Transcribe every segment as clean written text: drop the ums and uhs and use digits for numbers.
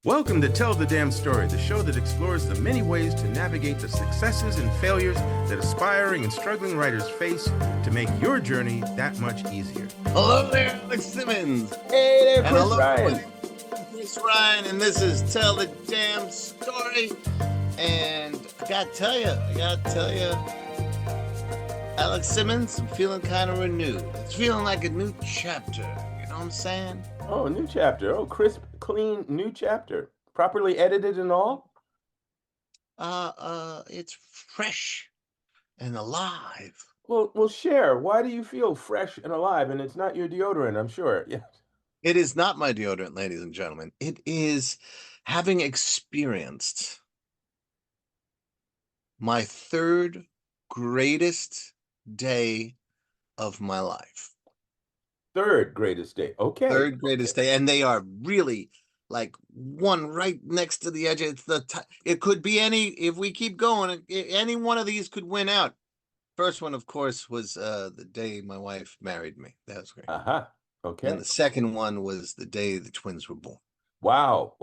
Welcome to Tell the Damn Story, the show that explores the many ways to navigate the successes and failures that aspiring and struggling writers face to make your journey that much easier. Hello there, Alex Simmons. Hey there, And Chris hello, Ryan. Chris Ryan, and this is Tell the Damn Story. And I gotta tell you, Alex Simmons, I'm feeling kind of renewed. It's feeling like a new chapter. You know what I'm saying? Oh, a new chapter. Oh, crisp, clean, new chapter. Properly edited and all? It's fresh and alive. Well, share. Why do you feel fresh and alive? And it's not your deodorant, I'm sure. Yeah. It is not my deodorant, ladies and gentlemen. It is having experienced my third greatest day of my life. Third greatest day. Okay. Third greatest day. And they are really like one right next to the edge. It could be if we keep going, any one of these could win out. First one, of course, was the day my wife married me. That was great. Uh-huh. Okay. And the second one was the day the twins were born. Wow.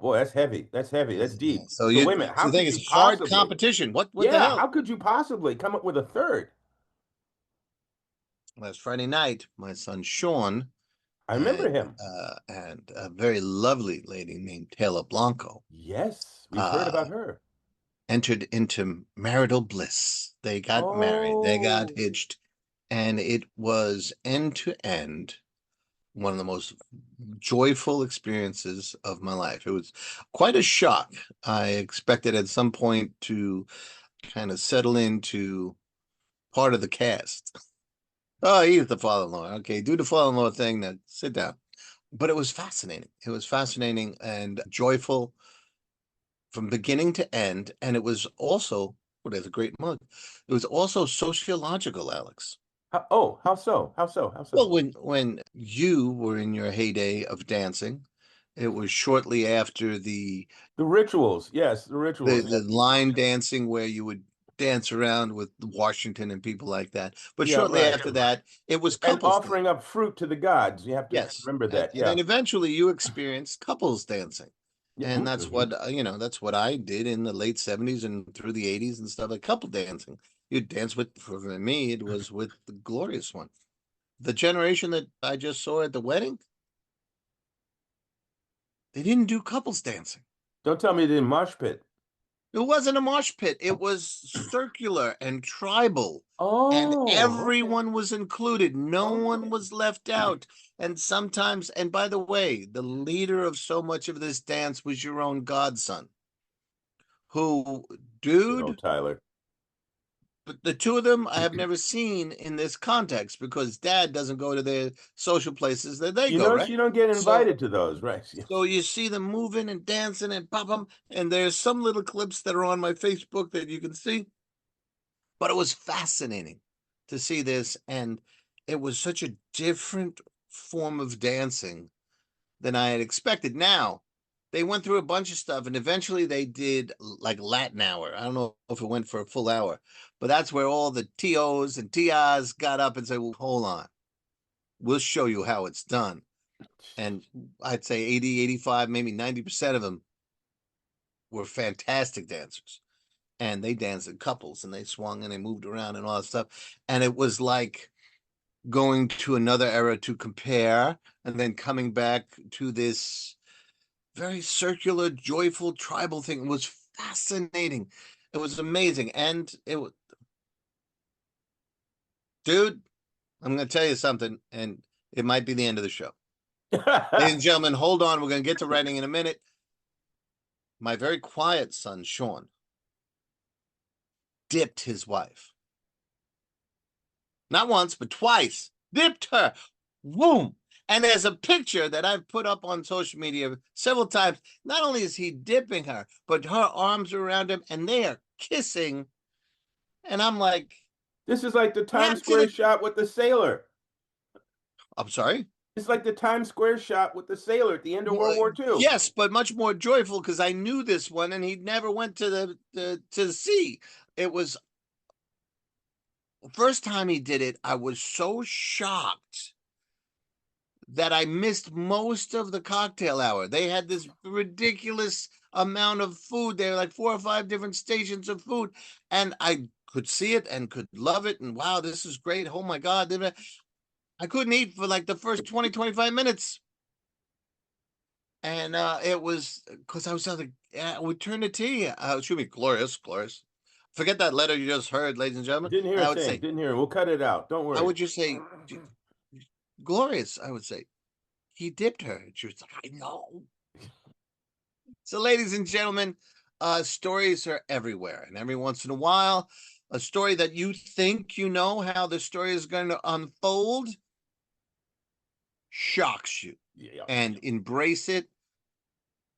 Boy, that's heavy. That's deep. Yeah. So wait a minute. How the thing could is you hard possibly? competition. What the Yeah, hell? how could you possibly come up with a third? Last Friday night, my son Sean I remember him. and a very lovely lady named Taylor Blanco. Yes, we've heard about her. Entered into marital bliss. They got married. They got hitched. And it was end to end one of the most joyful experiences of my life. It was quite a shock. I expected at some point to kind of settle into part of the cast. Oh, he's the father-in-law. Okay, do the father-in-law thing, then sit down. But it was fascinating. It was fascinating and joyful from beginning to end. And it was also, there's a great mug. It was also sociological, Alex. How so? Well, when you were in your heyday of dancing, it was shortly after the rituals. Yes, the rituals. the line dancing where you would dance around with Washington and people like that. But Yeah, shortly right. after that, it was And couples offering up fruit to the gods. You have to Yes. remember that. And then eventually you experienced couples dancing. Yeah. And that's what, that's what I did in the late 70s and through the 80s and stuff, like couple dancing. You'd dance with, for me, it was with the glorious one. The generation that I just saw at the wedding, they didn't do couples dancing. Don't tell me they didn't mosh pit. It wasn't a mosh pit. It was circular and tribal. And Oh, everyone was included. No one was left out. And sometimes, and by the way, the leader of so much of this dance was your own godson. Who, dude, Tyler. but the two of them I have never seen in this context because dad doesn't go to their social places that they go, right? You don't get invited to those, right? So you see them moving and dancing and pop. And there's some little clips that are on my Facebook that you can see. But it was fascinating to see this. And it was such a different form of dancing than I had expected. Now, they went through a bunch of stuff and eventually they did like Latin hour. I don't know if it went for a full hour, but that's where all the TOs and TIs got up and said, well, hold on. We'll show you how it's done. And I'd say 80, 85, maybe 90% of them were fantastic dancers. And they danced in couples and they swung and they moved around and all that stuff. And it was like going to another era to compare and then coming back to this very circular, joyful, tribal thing. It was fascinating. It was amazing. And it was, dude, I'm going to tell you something, and it might be the end of the show. Ladies and gentlemen, hold on. We're going to get to writing in a minute. My very quiet son, Sean, dipped his wife. Not once, but twice. Dipped her. Boom. And there's a picture that I've put up on social media several times. Not only is he dipping her, but her arms are around him and they are kissing. And I'm like, this is like the Times Square shot with the sailor. I'm sorry? It's like the Times Square shot with the sailor at the end of World War II. Yes, but much more joyful because I knew this one and he never went to the sea. It was the first time he did it. I was so shocked that I missed most of the cocktail hour. They had this ridiculous amount of food. There were like 4 or 5 different stations of food, and I could see it and could love it. And wow, this is great. Oh my God. I couldn't eat for like the first 20, 25 minutes. And it was because I was like, we turned the tea. Excuse me, glorious. Forget that letter you just heard, ladies and gentlemen. Didn't hear And a I would thing. say, Didn't hear it. We'll cut it out. Don't worry. I would just say, glorious. I would say, he dipped her. And she was like, I know. So, ladies and gentlemen, stories are everywhere. And every once in a while, a story that you think you know how the story is going to unfold shocks you. Yeah. And embrace it.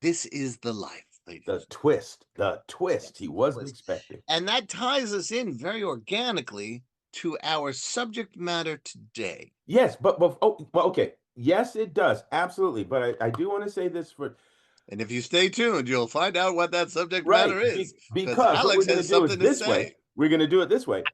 This is the life, ladies. The twist he wasn't expecting. And that ties us in very organically to our subject matter today. Yes, but oh, well, okay. Yes, it does. Absolutely. But I do want to say this for And if you stay tuned, you'll find out what that subject right matter is. because what we're Alex going to has do is something to this way. say. We're going to do it this way.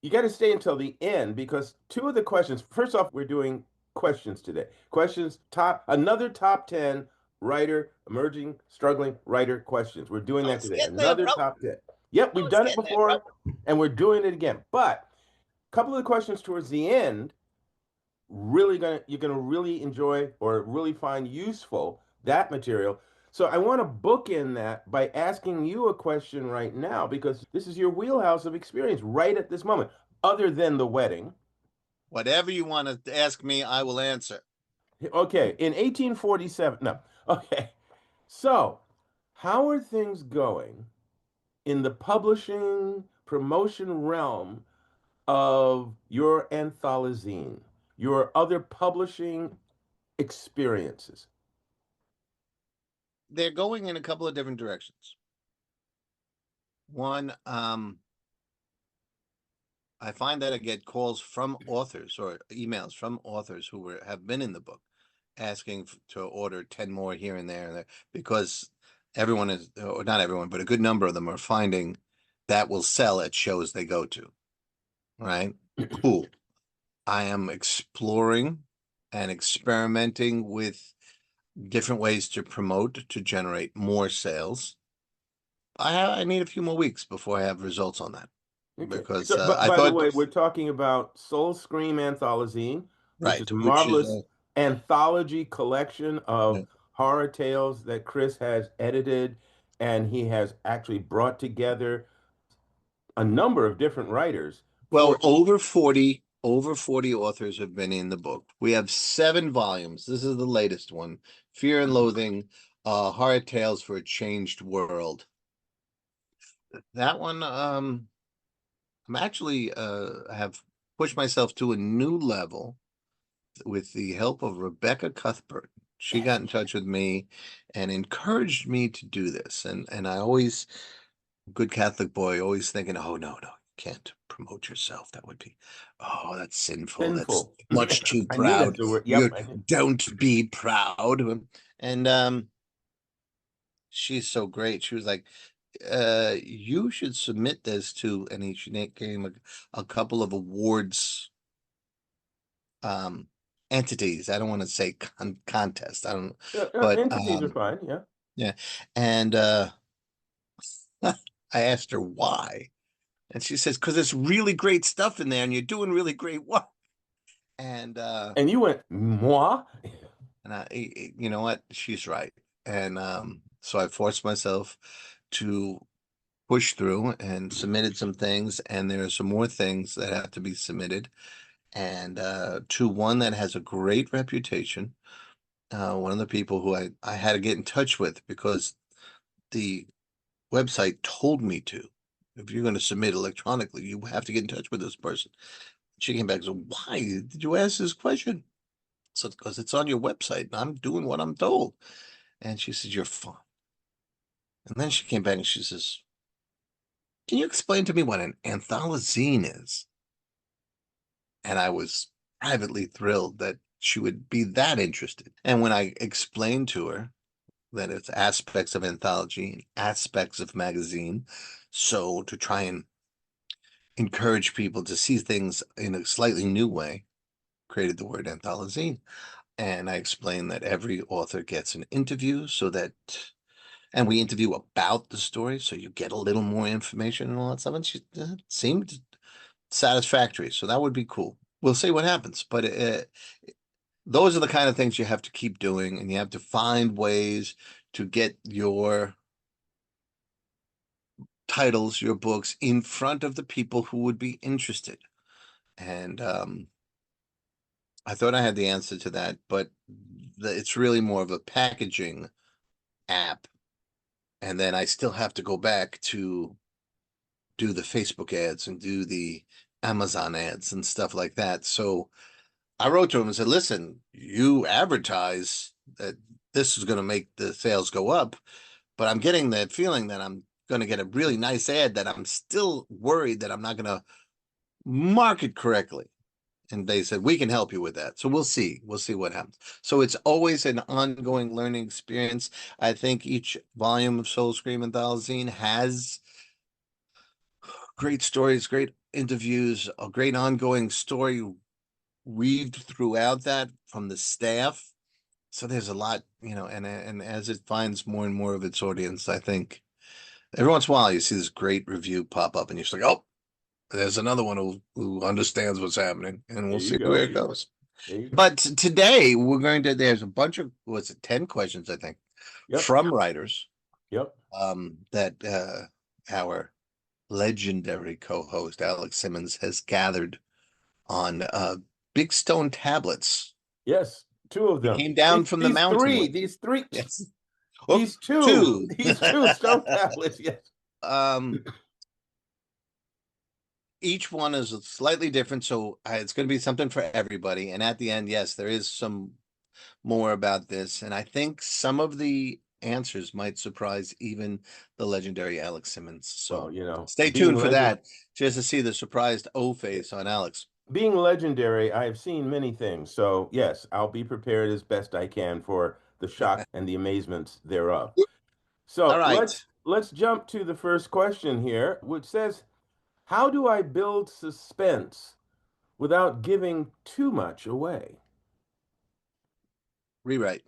You got to stay until the end because 2 of the questions. First off, we're doing questions today. Questions another top 10 writer, emerging, struggling writer questions. We're doing that today. Another top 10. Yep, we've done it before and we're doing it again. But a couple of the questions towards the end you're gonna really enjoy or really find useful that material. So I want to bookend that by asking you a question right now because this is your wheelhouse of experience right at this moment, other than the wedding. Whatever you want to ask me, I will answer. Okay, in 1847. No. Okay. So, how are things going in the publishing promotion realm of your anthologine, your other publishing experiences? They're going in a couple of different directions. One, I find that I get calls from authors or emails from authors who have been in the book asking to order 10 more here and there because everyone is, or not everyone, but a good number of them are finding that will sell at shows they go to. Right? Cool. I am exploring and experimenting with different ways to promote to generate more sales. I need a few more weeks before I have results on that. Okay. Because So, but I by the thought, way, we're talking about Soul Scream Anthologine, which right, is a which is marvelous anthology collection of yeah. horror tales that Chris has edited, and he has actually brought together a number of different writers Well, for. over 40 authors have been in the book. We have 7 volumes. This is the latest one. Fear and Loathing, Horror Tales for a Changed World. That one, I'm actually have pushed myself to a new level with the help of Rebecca Cuthbert. She got in touch with me and encouraged me to do this. And I always, good Catholic boy, always thinking, oh, no, you can't promote yourself. That would be, oh, that's sinful. That's Sinful. much too I knew that's proud. the word. You Yep. I knew. don't be proud. And she's so great. She was like, you should submit this to, and she gave a couple of awards entities. I don't want to say contest. I don't, but Entities are fine. Yeah. yeah. And I asked her why, and she says, because it's really great stuff in there, and you're doing really great work. And you went moi. and you know what? She's right. And so I forced myself to push through and submitted some things, and there are some more things that have to be submitted. And to one that has a great reputation, one of the people who I had to get in touch with because the website told me to. If you're going to submit electronically, you have to get in touch with this person. She came back and said, why did you ask this question? So, because it's on your website and I'm doing what I'm told. And she says, you're fine. And then she came back and she says, can you explain to me what an anthologine is? And I was privately thrilled that she would be that interested. And when I explained to her that it's aspects of anthology, aspects of magazine, so to try and encourage people to see things in a slightly new way, created the word anthology. And I explained that every author gets an interview and we interview about the story, so you get a little more information and all that stuff. And she seemed satisfactory, so that would be cool. We'll see what happens, but those are the kind of things you have to keep doing, and you have to find ways to get your titles, your books in front of the people who would be interested. And I thought I had the answer to that, but it's really more of a packaging app. And then I still have to go back to do the Facebook ads and do the Amazon ads and stuff like that. So I wrote to him and said, listen, you advertise that this is going to make the sales go up, but I'm getting that feeling that I'm going to get a really nice ad that I'm still worried that I'm not going to market correctly. And they said, we can help you with that. So we'll see. We'll see what happens. So it's always an ongoing learning experience. I think each volume of Soul Scream Anthology has great stories, great interviews, a great ongoing story weaved throughout that from the staff. So there's a lot, and as it finds more and more of its audience, I think every once in a while you see this great review pop up and you're just like, oh, there's another one who understands what's happening, and we'll There you see where go. it goes. There you go. But today there's a bunch of, what's it, 10 questions, I think, Yep. from writers Yep. that our legendary co-host Alex Simmons has gathered on big stone tablets. Yes. Two of He them. came down These, from the these mountain three. with These three. yes. Oh, These two. two. These two stone tablets. Yes. um, each one is slightly different, so it's going to be something for everybody. And at the end, yes, there is some more about this, and I think some of the answers might surprise even the legendary Alex Simmons. Well, So you know, stay being tuned for legend, that, just to see the surprised O face on Alex. being legendary, I have seen many things. So yes, I'll be prepared as best I can for the shock and the amazements thereof. All So right, let's jump to the first question here, which says, "How do I build suspense without giving too much away?" rewrite.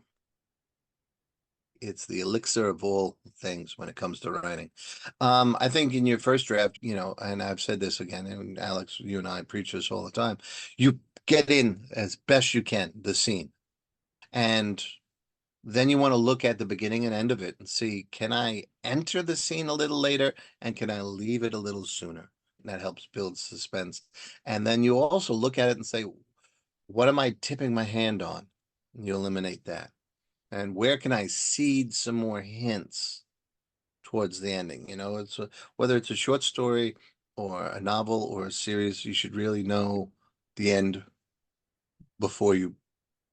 It's the elixir of all things when it comes to writing. I think in your first draft, and I've said this again, and Alex, you and I preach this all the time. You get in as best you can the scene, and then you want to look at the beginning and end of it and see, can I enter the scene a little later and can I leave it a little sooner? And that helps build suspense. And then you also look at it and say, what am I tipping my hand on? And you eliminate that. And where can I seed some more hints towards the ending? Whether it's a short story or a novel or a series, you should really know the end before you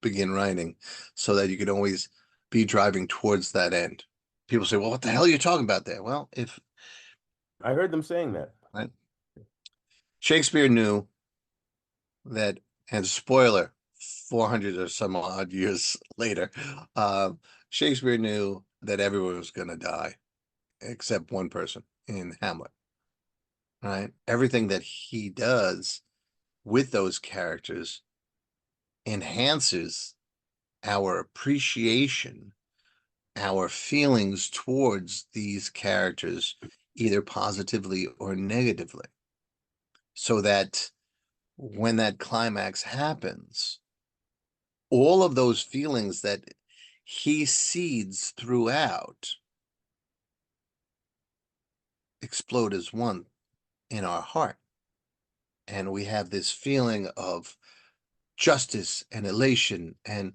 begin writing, so that you can always be driving towards that end. People say, well, what the hell are you talking about there? Well, if I heard them saying that. right, Shakespeare knew that, and spoiler, 400 or some odd years later, uh, Shakespeare knew that everyone was going to die except one person in Hamlet, right? Everything that he does with those characters enhances our appreciation, our feelings towards these characters, either positively or negatively, so that when that climax happens, all of those feelings that he seeds throughout explode as one in our heart. And we have this feeling of justice and elation and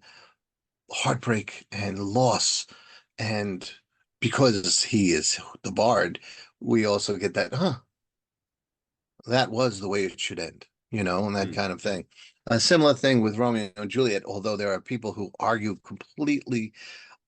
heartbreak and loss. And because he is the bard, we also get that, that was the way it should end, and that Mm. kind of thing. A similar thing with Romeo and Juliet, although there are people who argue completely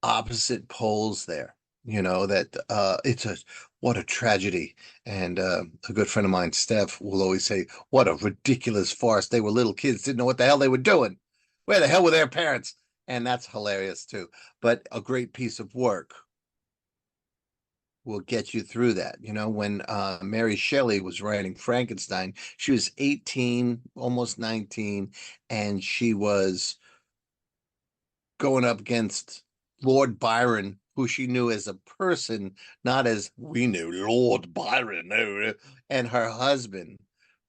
opposite poles there, that it's what a tragedy. And a good friend of mine, Steph, will always say, what a ridiculous farce. They were little kids, didn't know what the hell they were doing. Where the hell were their parents? And that's hilarious too. But a great piece of work will get you through that. You know, when Mary Shelley was writing Frankenstein, she was 18, almost 19, and she was going up against Lord Byron, who she knew as a person, not as we knew Lord Byron, and her husband,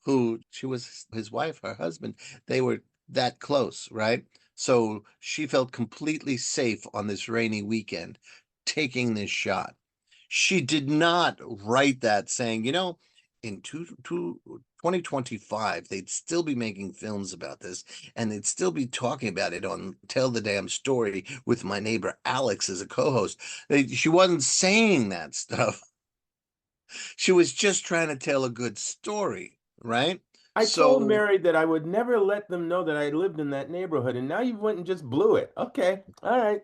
who she was his wife, her husband. They were that close, right? So she felt completely safe on this rainy weekend taking this shot. She did not write that saying, in 2025, they'd still be making films about this and they'd still be talking about it on Tell the Damn Story with my neighbor Alex as a co-host. She wasn't saying that stuff. She was just trying to tell a good story, right? I told So Mary that I would never let them know that I lived in that neighborhood, and now you went and just blew it. Okay, all right.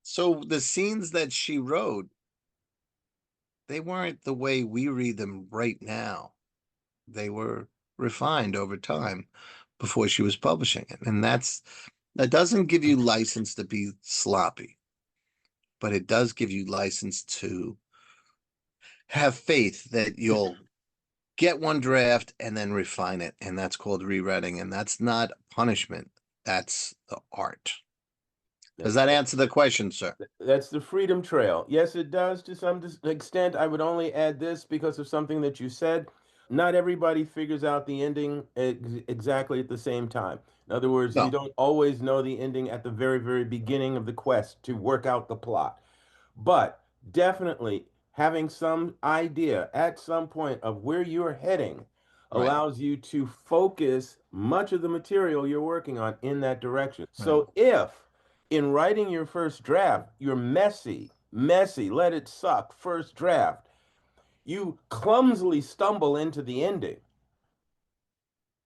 so the scenes that she wrote, they weren't the way we read them right now. They were refined over time before she was publishing it. And that doesn't give you license to be sloppy, but it does give you license to have faith that you'll get one draft and then refine it. And that's called rewriting. And that's not punishment. That's the art. Does that answer the question, sir? That's the freedom trail. Yes, it does to some extent. I would only add this because of something that you said. Not everybody figures out the ending exactly at the same time. In other words, you No. don't always know the ending at the very, very beginning of the quest to work out the plot. But definitely having some idea at some point of where you're heading Right. allows you to focus much of the material you're working on in that direction. Right. So if in writing your first draft, you're messy, let it suck, first draft, you clumsily stumble into the ending.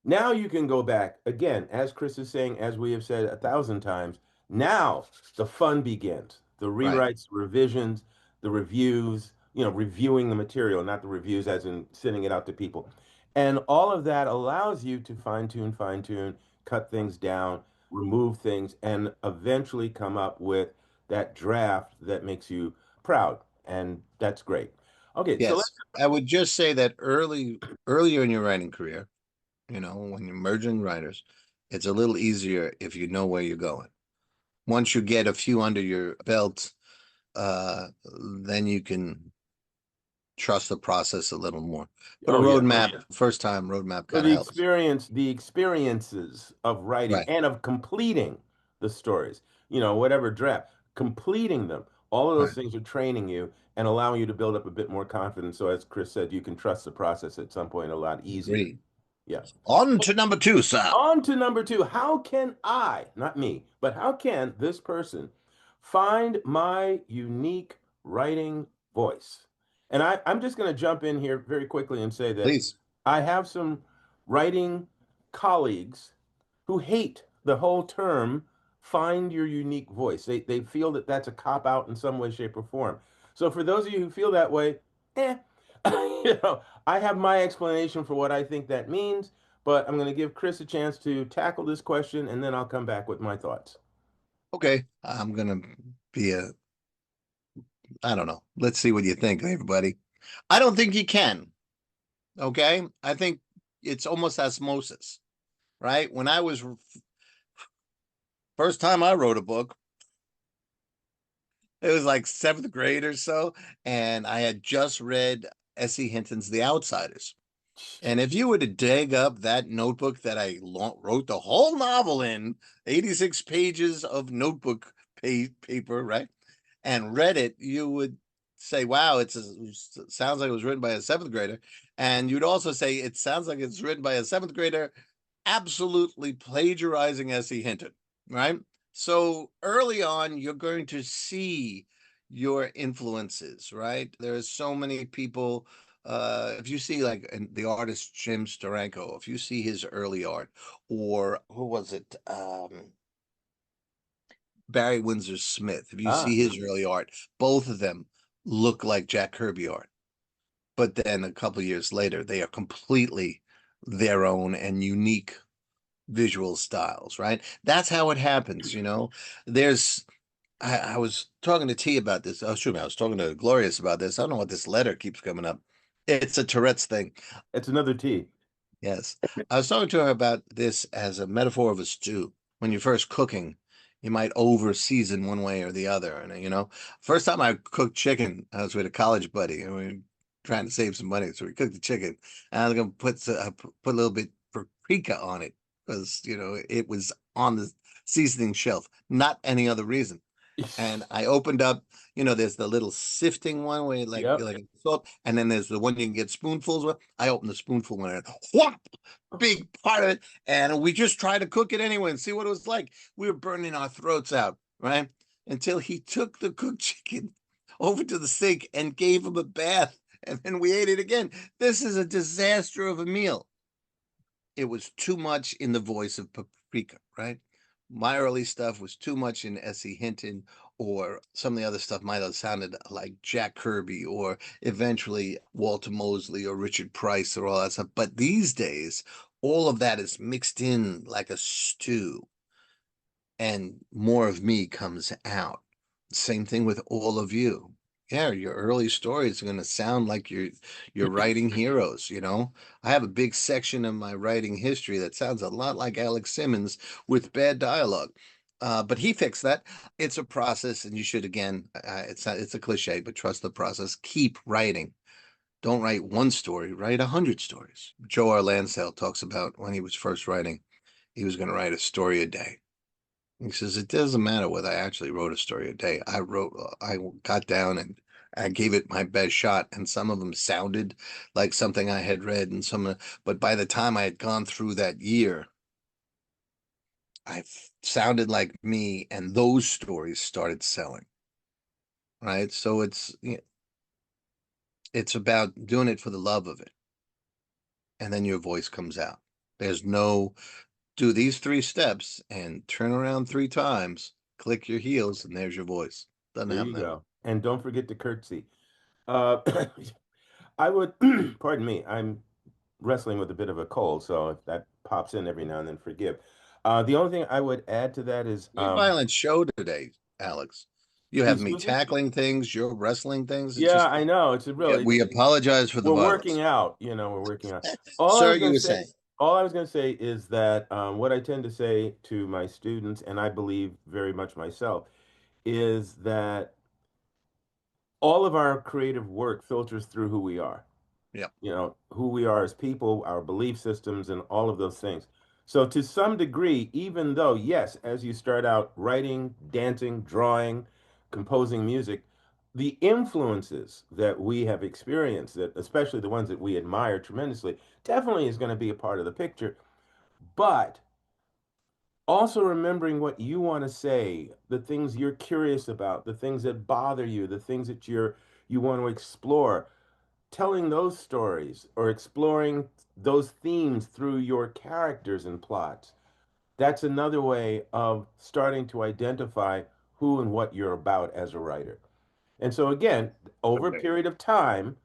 Now you can go back again, as Chris is saying, as we have said 1,000 times. Now the fun begins. The Right. rewrites, revisions, the reviews, reviewing the material, not the reviews as in sending it out to people. And all of that allows you to fine tune, cut things down, remove things, and eventually come up with that draft that makes you proud. And that's great. Okay, so let's, Yes. I would just say that earlier in your writing career, when you're merging writers, it's a little easier if you know where you're going. Once you get a few under your belt, then you can trust the process a little more. But a oh yeah, for roadmap, sure. first time roadmap So kind of helps. the experiences of writing Right, and of completing the stories, whatever draft, completing them, all of those right. things are training you and allowing you to build up a bit more confidence. So as Chris said, you can trust the process at some point a lot easier. Agree. Yeah. On to number two, sir. On to number two. How can I, not me, but how can this person find my unique writing voice? And I'm just going to jump in here very quickly and say that Please. I have some writing colleagues who hate the whole term find your unique voice. They feel that that's a cop out in some way, shape, or form. So for those of you who feel that way, eh, I have my explanation for what I think that means, but I'm going to give Chris a chance to tackle this question and then I'll come back with my thoughts. Okay. I'm gonna be I don't know. Let's see what you think, everybody. I don't think you can. Okay. I think it's almost osmosis, right? When I was first time I wrote a book, it was like seventh grade or so, and I had just read S.E. Hinton's The Outsiders. And if you were to dig up that notebook that I wrote the whole novel in, 86 pages of notebook paper, right? And read it, you would say, wow, it sounds like it was written by a seventh grader. And you'd also say, it sounds like it's written by a seventh grader absolutely plagiarizing S.E. Hinton, right? So early on, you're going to see your influences, right? There's so many people. If you see like the artist Jim Steranko, if you see his early art, or who was it? Barry Windsor Smith. If you see Ah, his early art, both of them look like Jack Kirby art. But then a couple of years later, they are completely their own and unique visual styles, right? That's how it happens. There's I was talking to T about this. Oh, shoot, I was talking to Glorious about this. I don't know what this letter keeps coming up. It's a Tourette's thing. It's another T. Yes. I was talking to her about this as a metaphor of a stew. When you're first cooking, you might over season one way or the other. And, first time I cooked chicken, I was with a college buddy and we were trying to save some money. So we cooked the chicken and I was going to put a little bit paprika on it because, it was on the seasoning shelf, not any other reason. And I opened up, there's the little sifting one where Yep. like salt, and then there's the one you can get spoonfuls with. I opened the spoonful one and whop, big part of it. And we just tried to cook it anyway and see what it was like. We were burning our throats out, right? Until he took the cooked chicken over to the sink and gave him a bath. And then we ate it again. This is a disaster of a meal. It was too much in the voice of paprika, right? My early stuff was too much in S.E. Hinton, or some of the other stuff might have sounded like Jack Kirby, or eventually Walter Mosley or Richard Price or all that stuff. But these days, all of that is mixed in like a stew, and more of me comes out. Same thing with all of you. Yeah, your early stories are going to sound like you're writing heroes, I have a big section of my writing history that sounds a lot like Alex Simmons with bad dialogue. But he fixed that. It's a process, and you should, again, it's a cliche, but trust the process. Keep writing. Don't write one story, write 100 stories. Joe R. Lansdale talks about when he was first writing, he was going to write a story a day. He says, it doesn't matter whether I actually wrote a story a day. I got down and I gave it my best shot. And some of them sounded like something I had read but by the time I had gone through that year, I sounded like me and those stories started selling. Right. So it's about doing it for the love of it. And then your voice comes out. There's no do these 3 steps and turn around 3 times, click your heels, and there's your voice. Doesn't There happen you that way. go. And don't forget to curtsy. Uh, I would, pardon me, I'm wrestling with a bit of a cold, so if that pops in every now and then, forgive. The only thing I would add to that is, Pretty violent show today, Alex. You have me excuse me? tackling things, you're wrestling things. It's Yeah, just I know. It's a real, yeah, we apologize for the we're working violence. out, we're working out. All I Sir, was you going to were say, saying. all I was going to say is that what I tend to say to my students, and I believe very much myself, is that all of our creative work filters through who we are. Yep. Who we are as people, our belief systems, and all of those things. So, to some degree, even though, yes, as you start out writing, dancing, drawing, composing music, the influences that we have experienced, that especially the ones that we admire tremendously, definitely is going to be a part of the picture. But also remembering what you want to say, the things you're curious about, the things that bother you, the things that you want to explore, telling those stories or exploring those themes through your characters and plots. That's another way of starting to identify who and what you're about as a writer. And so, again, over a Okay. period of time,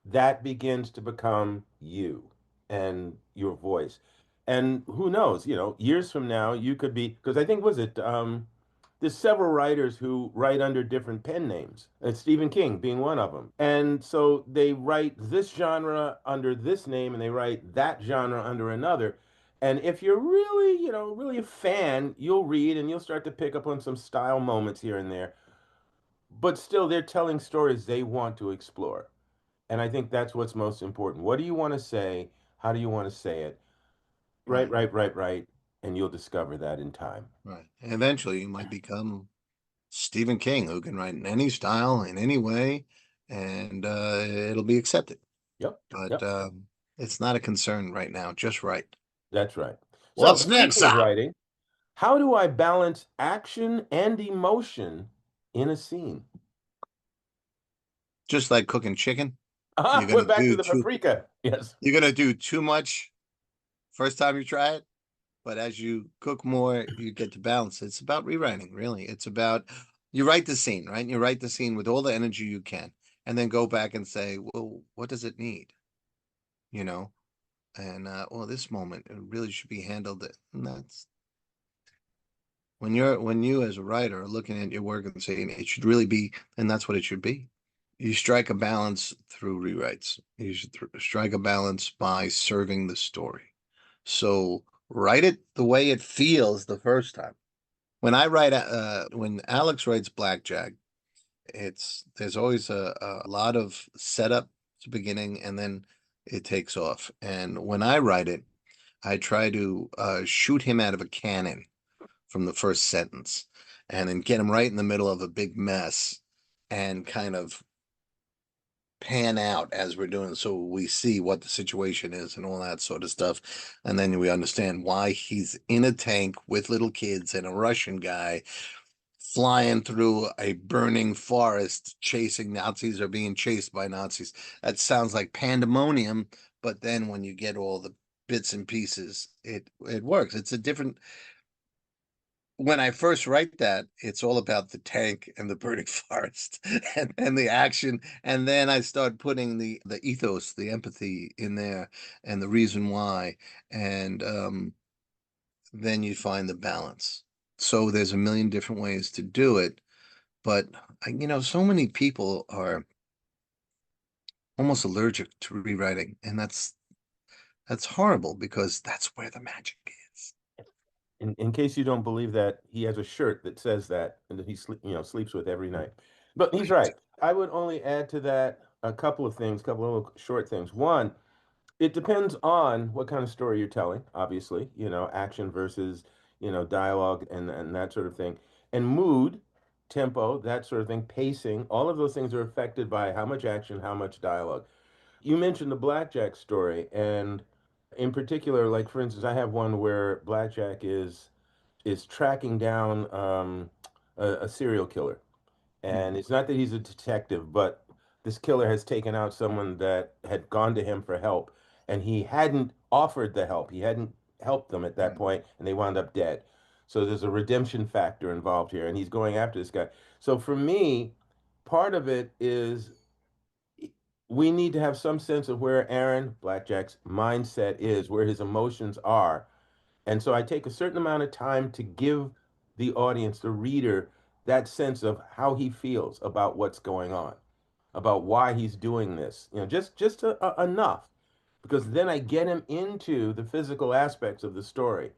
that begins to become you and your voice. And who knows, years from now, you could be, because I think, was it, there's several writers who write under different pen names, and Stephen King being one of them. And so they write this genre under this name and they write that genre under another. And if you're really, really a fan, you'll read and you'll start to pick up on some style moments here and there. But still, they're telling stories they want to explore. And I think that's what's most important. What do you want to say? How do you want to say it? Right, Right. right, right, right. And you'll discover that in time. Right. And eventually you might become Stephen King, who can write in any style, in any way, and it'll be accepted. Yep, But yep, it's not a concern right now. Just right. that's right. So, What's next, speaking of Al? writing, how do I balance action and emotion in a scene? Just like cooking chicken, Ah, you're we're gonna back to do the too. paprika. Yes, You're gonna do too much first time you try it, but as you cook more, you get to balance. It's about rewriting, really. It's about you write the scene, right? You write the scene with all the energy you can, and then go back and say, well, what does it need? You know, and well, this moment it really should be handled. And when you as a writer are looking at your work and saying it should really be, and that's what it should be. You strike a balance through rewrites. You should strike a balance by serving the story. So write it the way it feels the first time. When Alex writes Blackjack, there's always a lot of setup at the beginning, and then it takes off. And when I write it, I try to shoot him out of a cannon from the first sentence, and then get him right in the middle of a big mess, and kind of pan out as we're doing, so we see what the situation is and all that sort of stuff, and then we understand why he's in a tank with little kids and a Russian guy flying through a burning forest chasing Nazis or being chased by Nazis. That sounds like pandemonium, but then when you get all the bits and pieces, it works. It's a different When I first write that, it's all about the tank and the burning forest and the action. And then I start putting the ethos, the empathy in there and the reason why. And then you find the balance. So there's a million different ways to do it. But so many people are almost allergic to rewriting, and that's horrible because that's where the magic is. In case you don't believe that, he has a shirt that says that and that sleeps with every night. But he's Right. right. I would only add to that a couple of things, couple of little short things. One, it depends on what kind of story you're telling, obviously, action versus, dialogue and that sort of thing. And mood, tempo, that sort of thing, pacing, all of those things are affected by how much action, how much dialogue. You mentioned the Blackjack story, and in particular, like for instance, I have one where Blackjack is tracking down a serial killer. And Mhm. it's not that he's a detective, but this killer has taken out someone that had gone to him for help, and he hadn't offered the help. He hadn't helped them at that Right. point, and they wound up dead. So there's a redemption factor involved here, and he's going after this guy. So for me, part of it is we need to have some sense of where Aaron Blackjack's mindset is, where his emotions are, and so I take a certain amount of time to give the audience, the reader, that sense of how he feels about what's going on, about why he's doing this. Just enough, because then I get him into the physical aspects of the story.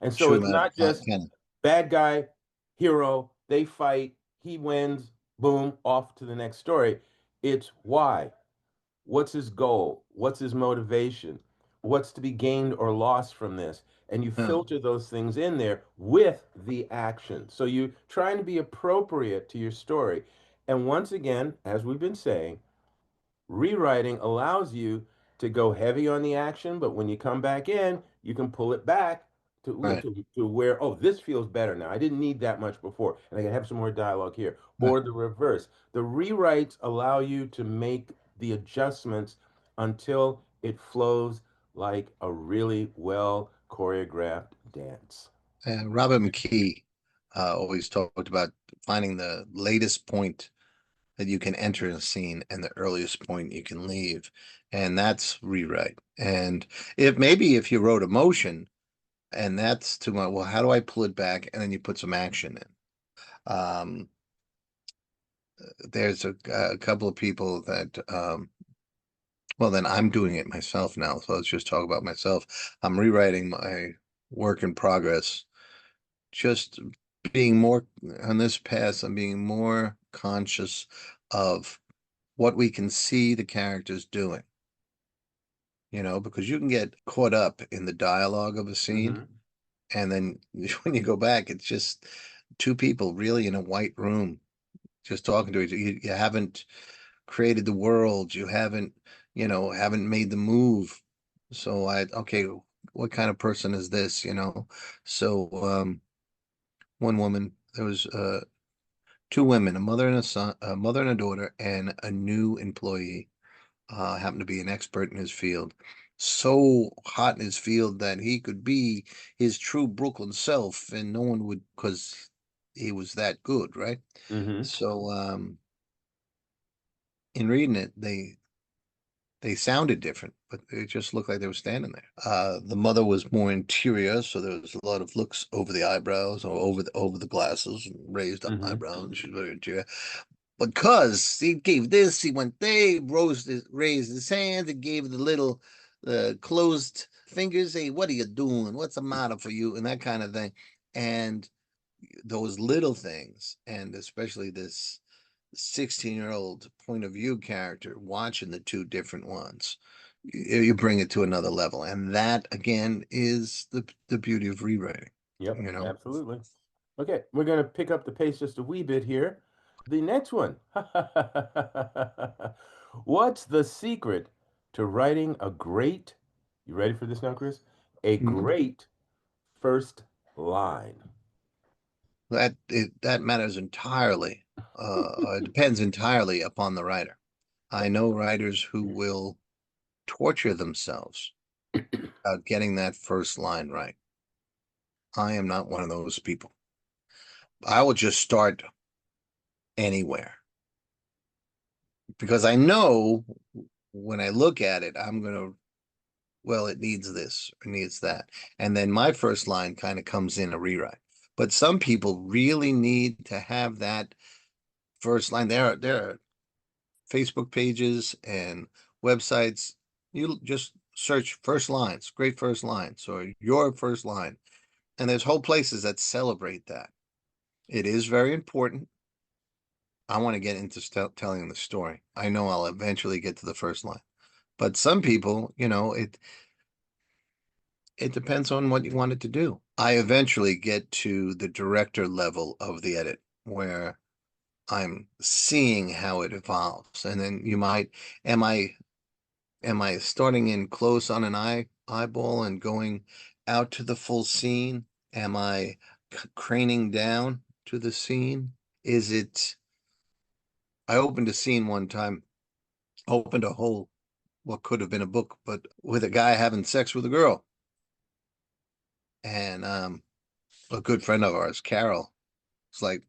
And so Shoot him it's out of not a just cannon. bad guy, hero, they fight, he wins, boom, off to the next story. It's why. What's his goal? What's his motivation? What's to be gained or lost from this? And you Yeah. filter those things in there with the action. So you're trying to be appropriate to your story. And once again, as we've been saying, rewriting allows you to go heavy on the action, but when you come back in, you can pull it back to, Right. to where, oh, this feels better now. I didn't need that much before, and I can have some more dialogue here. Right. Or the reverse. The rewrites allow you to make the adjustments until it flows like a really well choreographed dance. Robert McKee always talked about finding the latest point that you can enter in a scene and the earliest point you can leave, and that's rewrite. And if you wrote emotion, and that's too much, well, how do I pull it back? And then you put some action in. There's a couple of people that well, then I'm doing it myself now, so let's just talk about myself. I'm rewriting my work in progress, just being more on this path. I'm being more conscious of what we can see the characters doing, because you can get caught up in the dialogue of a scene, Mm-hmm. and then when you go back, it's just two people really in a white room just talking to each other. You haven't created the world. You haven't made the move. So okay, what kind of person is this? So one woman, there was two women, a mother and a son, a mother and a daughter, and a new employee. Happened to be an expert in his field. So hot in his field that he could be his true Brooklyn self, and no one would, because he was that good, right? Mm-hmm. So in reading it, They sounded different, but they just looked like they were standing there. The mother was more interior, so there was a lot of looks over the eyebrows or over the glasses and raised Hmm. eyebrows. And she's very interior. Because he gave this, he went there, raised his hands, and gave the little closed fingers. Hey, what are you doing? What's the matter for you? And that kind of thing. And those little things, and especially this 16-year-old point of view character watching the two different ones, you bring it to another level. And that again is the beauty of rewriting, Yep, you know. absolutely. Okay, we're going to pick up the pace just a wee bit here. The next one. What's the secret to writing a great, you ready for this now, Chris? A Mhm. great first line. That matters entirely. It depends entirely upon the writer. I know writers who will torture themselves about getting that first line right. I am not one of those people. I will just start anywhere because I know when I look at it, I'm going to, well, it needs this or needs that. And then my first line kind of comes in a rewrite. But some people really need to have that first line. There are Facebook pages and websites. You just search first lines, great first lines, or your first line. And there's whole places that celebrate that. It is very important. I want to get into telling the story. I know I'll eventually get to the first line. But some people, it depends on what you want it to do. I eventually get to the director level of the edit where I'm seeing how it evolves. And then you might, am I am I starting in close on an eyeball and going out to the full scene? Am I craning down to the scene? Is it, I opened a scene one time, opened a whole, what could have been a book, but with a guy having sex with a girl. And a good friend of ours, Carol, it's like,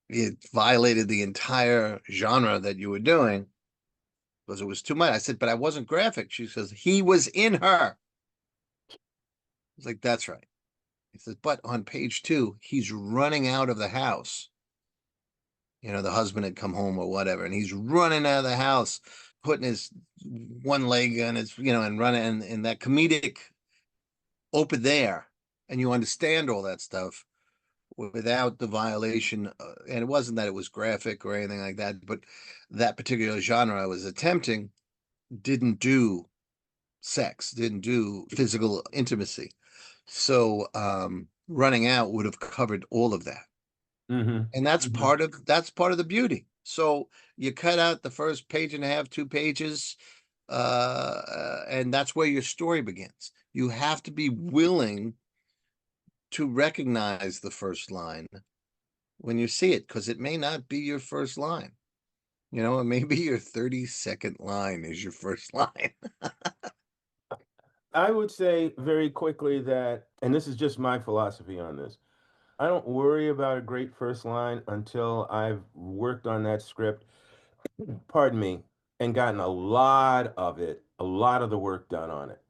it violated the entire genre that you were doing because it was too much. I said, but I wasn't graphic. She says, he was in her. I was like, that's right. He says, but on page 2, he's running out of the house. The husband had come home or whatever, and he's running out of the house, putting his one leg on his, and running, and that comedic open there. And you understand all that stuff without the violation. And it wasn't that it was graphic or anything like that, but that particular genre I was attempting didn't do sex, didn't do physical intimacy. So running out would have covered all of that. Hmm. And that's Hmm. part of the beauty. So you cut out the first page and a half, 2 pages, and that's where your story begins. You have to be willing to recognize the first line when you see it, because it may not be your first line. It may be your 32nd line is your first line. I would say very quickly that, and this is just my philosophy on this. I don't worry about a great first line until I've worked on that script, pardon me, and gotten a lot of it, a lot of the work done on it.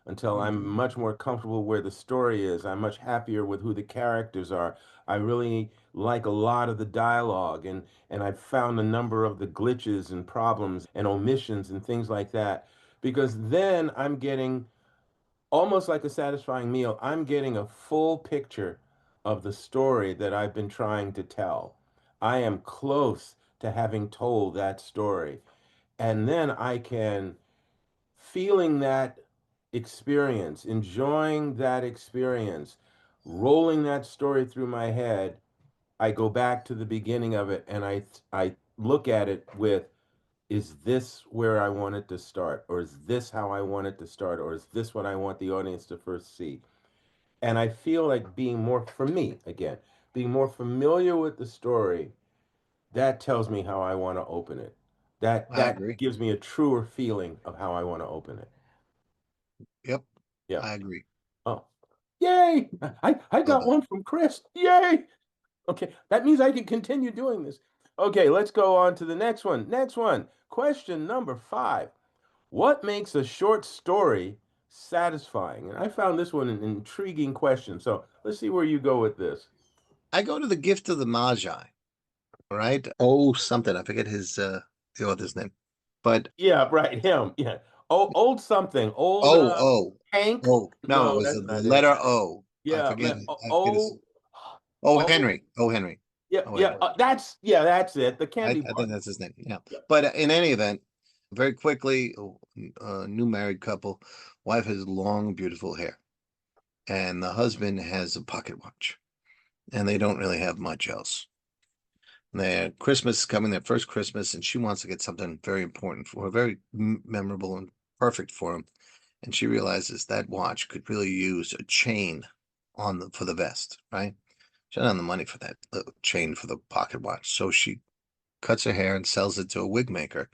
Until I'm Mhm. much more comfortable where the story is. I'm much happier with who the characters are. I really like a lot of the dialogue, and I've found a number of the glitches and problems and omissions and things like that. Because then I'm getting almost like a satisfying meal. I'm getting a full picture of the story that I've been trying to tell. I am close to having told that story. And then I can, feeling that experience, enjoying that experience, rolling that story through my head, I go back to the beginning of it and I look at it with, is this where I want it to start? Or is this how I want it to start? Or is this what I want the audience to first see? And I feel like being more, for me, again, being more familiar with the story, that tells me how I want to open it. I That agree. gives me a truer feeling of how I want to open it. Yep, Yeah. I agree. Oh, yay! I Love got it. one from Chris. Yay! Okay, that means I can continue doing this. Okay, let's go on to the next one. Next one. Question number five. What makes a short story satisfying? And I found this one an intriguing question. So let's see where you go with this. I go to the gift of the Magi, right? Oh, something. I forget the author's name. But Yeah, right. Him. Yeah. Oh, old something. Old oh, oh, Hank. oh, no, it No, was that's the not it. letter O. I Yeah, forget it. I forget his oh, Oh, oh, Henry. Oh, Henry. yeah, Oh, yeah. Henry. That's it. The candy I think bar. that's his name. Yeah. Yep. But in any event, very quickly, a new married couple, wife has long, beautiful hair, and the husband has a pocket watch, and they don't really have much else. Their Christmas is coming, their first Christmas, and she wants to get something very important for her, very memorable and perfect for him. And she realizes that watch could really use a chain on for the vest, right? She doesn't have the money for that little chain for the pocket watch, so she cuts her hair and sells it to a wig maker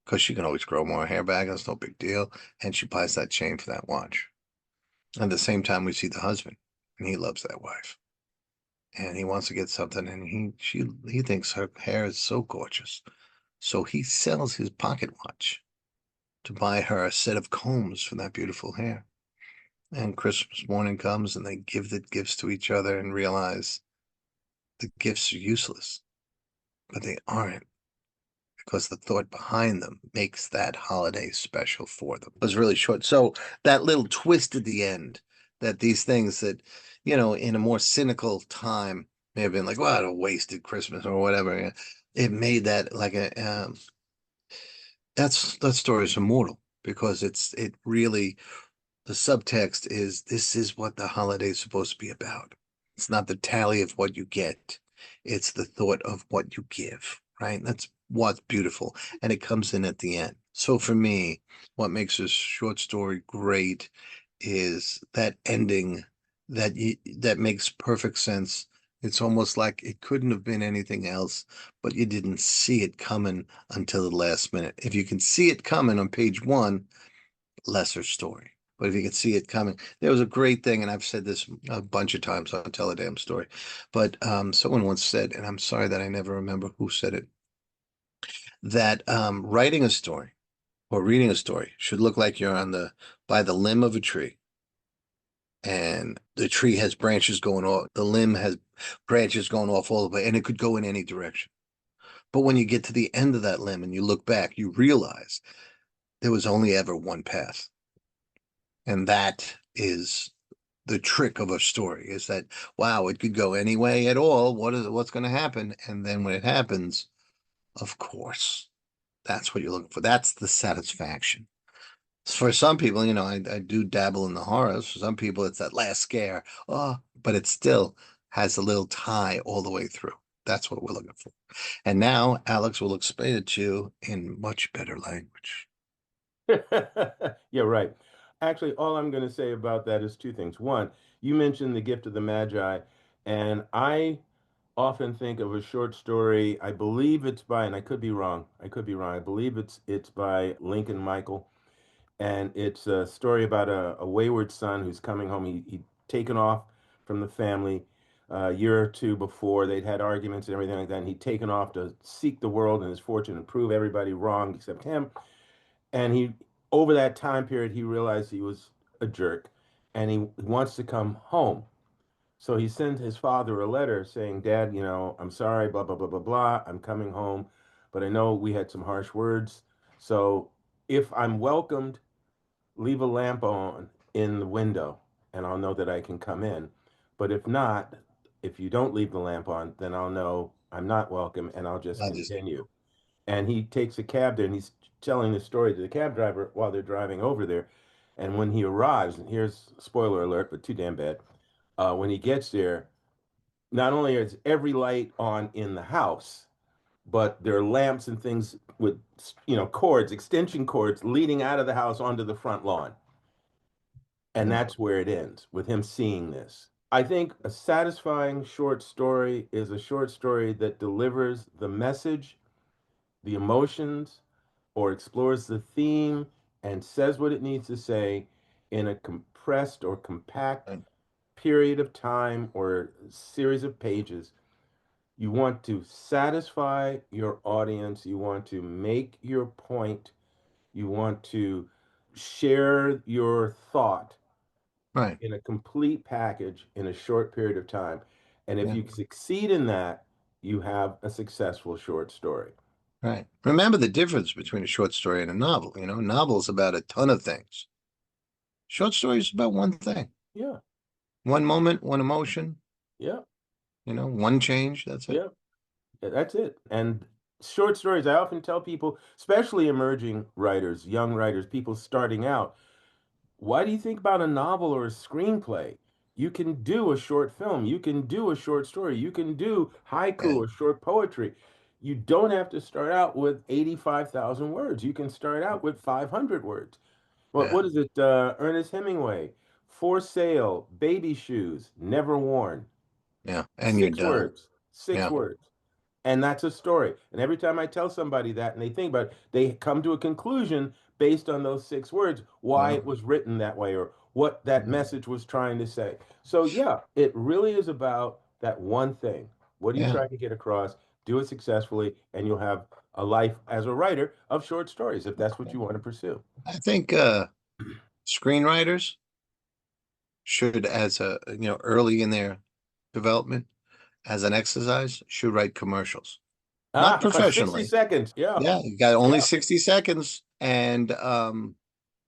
because she can always grow more hair back. That's no big deal. And she buys that chain for that watch. At the same time, we see the husband, and he loves that wife, and he wants to get something, and he thinks her hair is so gorgeous, so he sells his pocket watch to buy her a set of combs for that beautiful hair. And Christmas morning comes, and they give the gifts to each other and realize the gifts are useless, but they aren't because the thought behind them makes that holiday special for them. It was really short. So that little twist at the end, that these things that, in a more cynical time may have been like, what a wasted Christmas or whatever. It made that like that story is immortal because it really the subtext is this is what the holiday is supposed to be about. It's not the tally of what you get, it's the thought of what you give, right? That's what's beautiful. And it comes in at the end. So for me, what makes a short story great is that ending that makes perfect sense. It's almost like it couldn't have been anything else, but you didn't see it coming until the last minute. If you can see it coming on page one, lesser story. But if you can see it coming, there was a great thing, and I've said this a bunch of times on Tell a Damn Story. But someone once said, and I'm sorry that I never remember who said it, that writing a story or reading a story should look like you're on the by the limb of a tree, and the tree has branches going off, the limb has branches going off all the way, and it could go in any direction. But when you get to the end of that limb and you look back, you realize there was only ever one path. And that is the trick of a story is that, wow, it could go any way at all. What's going to happen? And then when it happens, of course, that's what you're looking for. That's the satisfaction. For some people, I do dabble in the horrors. For some people, it's that last scare. Oh, but it still has a little tie all the way through. That's what we're looking for. And now Alex will explain it to you in much better language. Yeah, right. Actually, all I'm going to say about that is two things. One, you mentioned The Gift of the Magi, and I often think of a short story. I believe it's by, and I could be wrong. I could be wrong. I believe it's by Lincoln Michael, and it's a story about a wayward son who's coming home. He'd taken off from the family a year or two before. They'd had arguments and everything like that, and he'd taken off to seek the world and his fortune and prove everybody wrong except him. And over that time period, he realized he was a jerk, and he wants to come home. So he sends his father a letter saying, "Dad, I'm sorry, blah blah blah blah blah. I'm coming home, but I know we had some harsh words. So if I'm welcomed, leave a lamp on in the window, and I'll know that I can come in. But if not, if you don't leave the lamp on, then I'll know I'm not welcome, and I'll just I just continue." And he takes a cab there, and he's telling the story to the cab driver while they're driving over there. And when he arrives, and here's spoiler alert, but too damn bad. When he gets there, not only is every light on in the house, but there are lamps and things with cords, extension cords leading out of the house onto the front lawn. And mm, that's where it ends with him seeing this. I think a satisfying short story is a short story that delivers the message, the emotions, or explores the theme and says what it needs to say in a compressed or compact right. period of time or series of pages You want to satisfy your audience. You want to make your point. You want to share your thought Right. in a complete package in a short period of time. And if Yeah. you succeed in that, you have a successful short story. Right. Remember the difference between a short story and a novel. You know, a novel is about a ton of things. Short story is about one thing, Yeah, one moment, one emotion, yeah, one change. That's it. yeah. That's it. And short stories, I often tell people, especially emerging writers, young writers, people starting out, why do you think about a novel or a screenplay? You can do a short film, you can do a short story, you can do haiku Yeah. or short poetry. You don't have to start out with 85,000 words. You can start out with 500 words. Yeah. What is it? Ernest Hemingway, For Sale, Baby Shoes, Never Worn. Yeah. And you're Six done. words. Six Yeah. words. And that's a story. And every time I tell somebody that and they think about it, they come to a conclusion based on those 6 words, why Yeah. it was written that way or what that message was trying to say. So, yeah, it really is about that one thing. What are you Yeah. trying to get across? Do it successfully, and you'll have a life as a writer of short stories if that's what you want to pursue. I think screenwriters should, as early in their development, as an exercise, should write commercials. Not Ah, 60 professionally. seconds. Yeah. Yeah, you got only Yeah. 60 seconds. And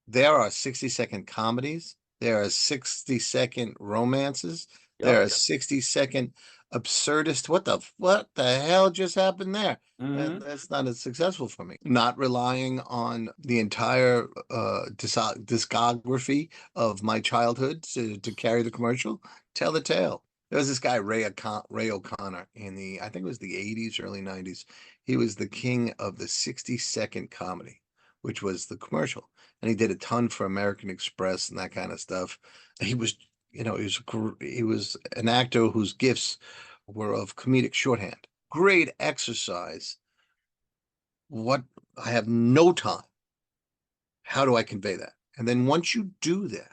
there are 60-second comedies. There are 60-second romances. There Yep. are 60-second absurdist. What the hell just happened there? And Mm-hmm. that's not as successful for me. Not relying on the entire discography of my childhood to carry the commercial. Tell the tale. There was this guy, Ray O'Connor, I think it was the 80s, early 90s. He was the king of the 60-second comedy, which was the commercial, and he did a ton for American Express and that kind of stuff. He was, he was an actor whose gifts were of comedic shorthand. Great exercise. What I have no time. How do I convey that? And then once you do that,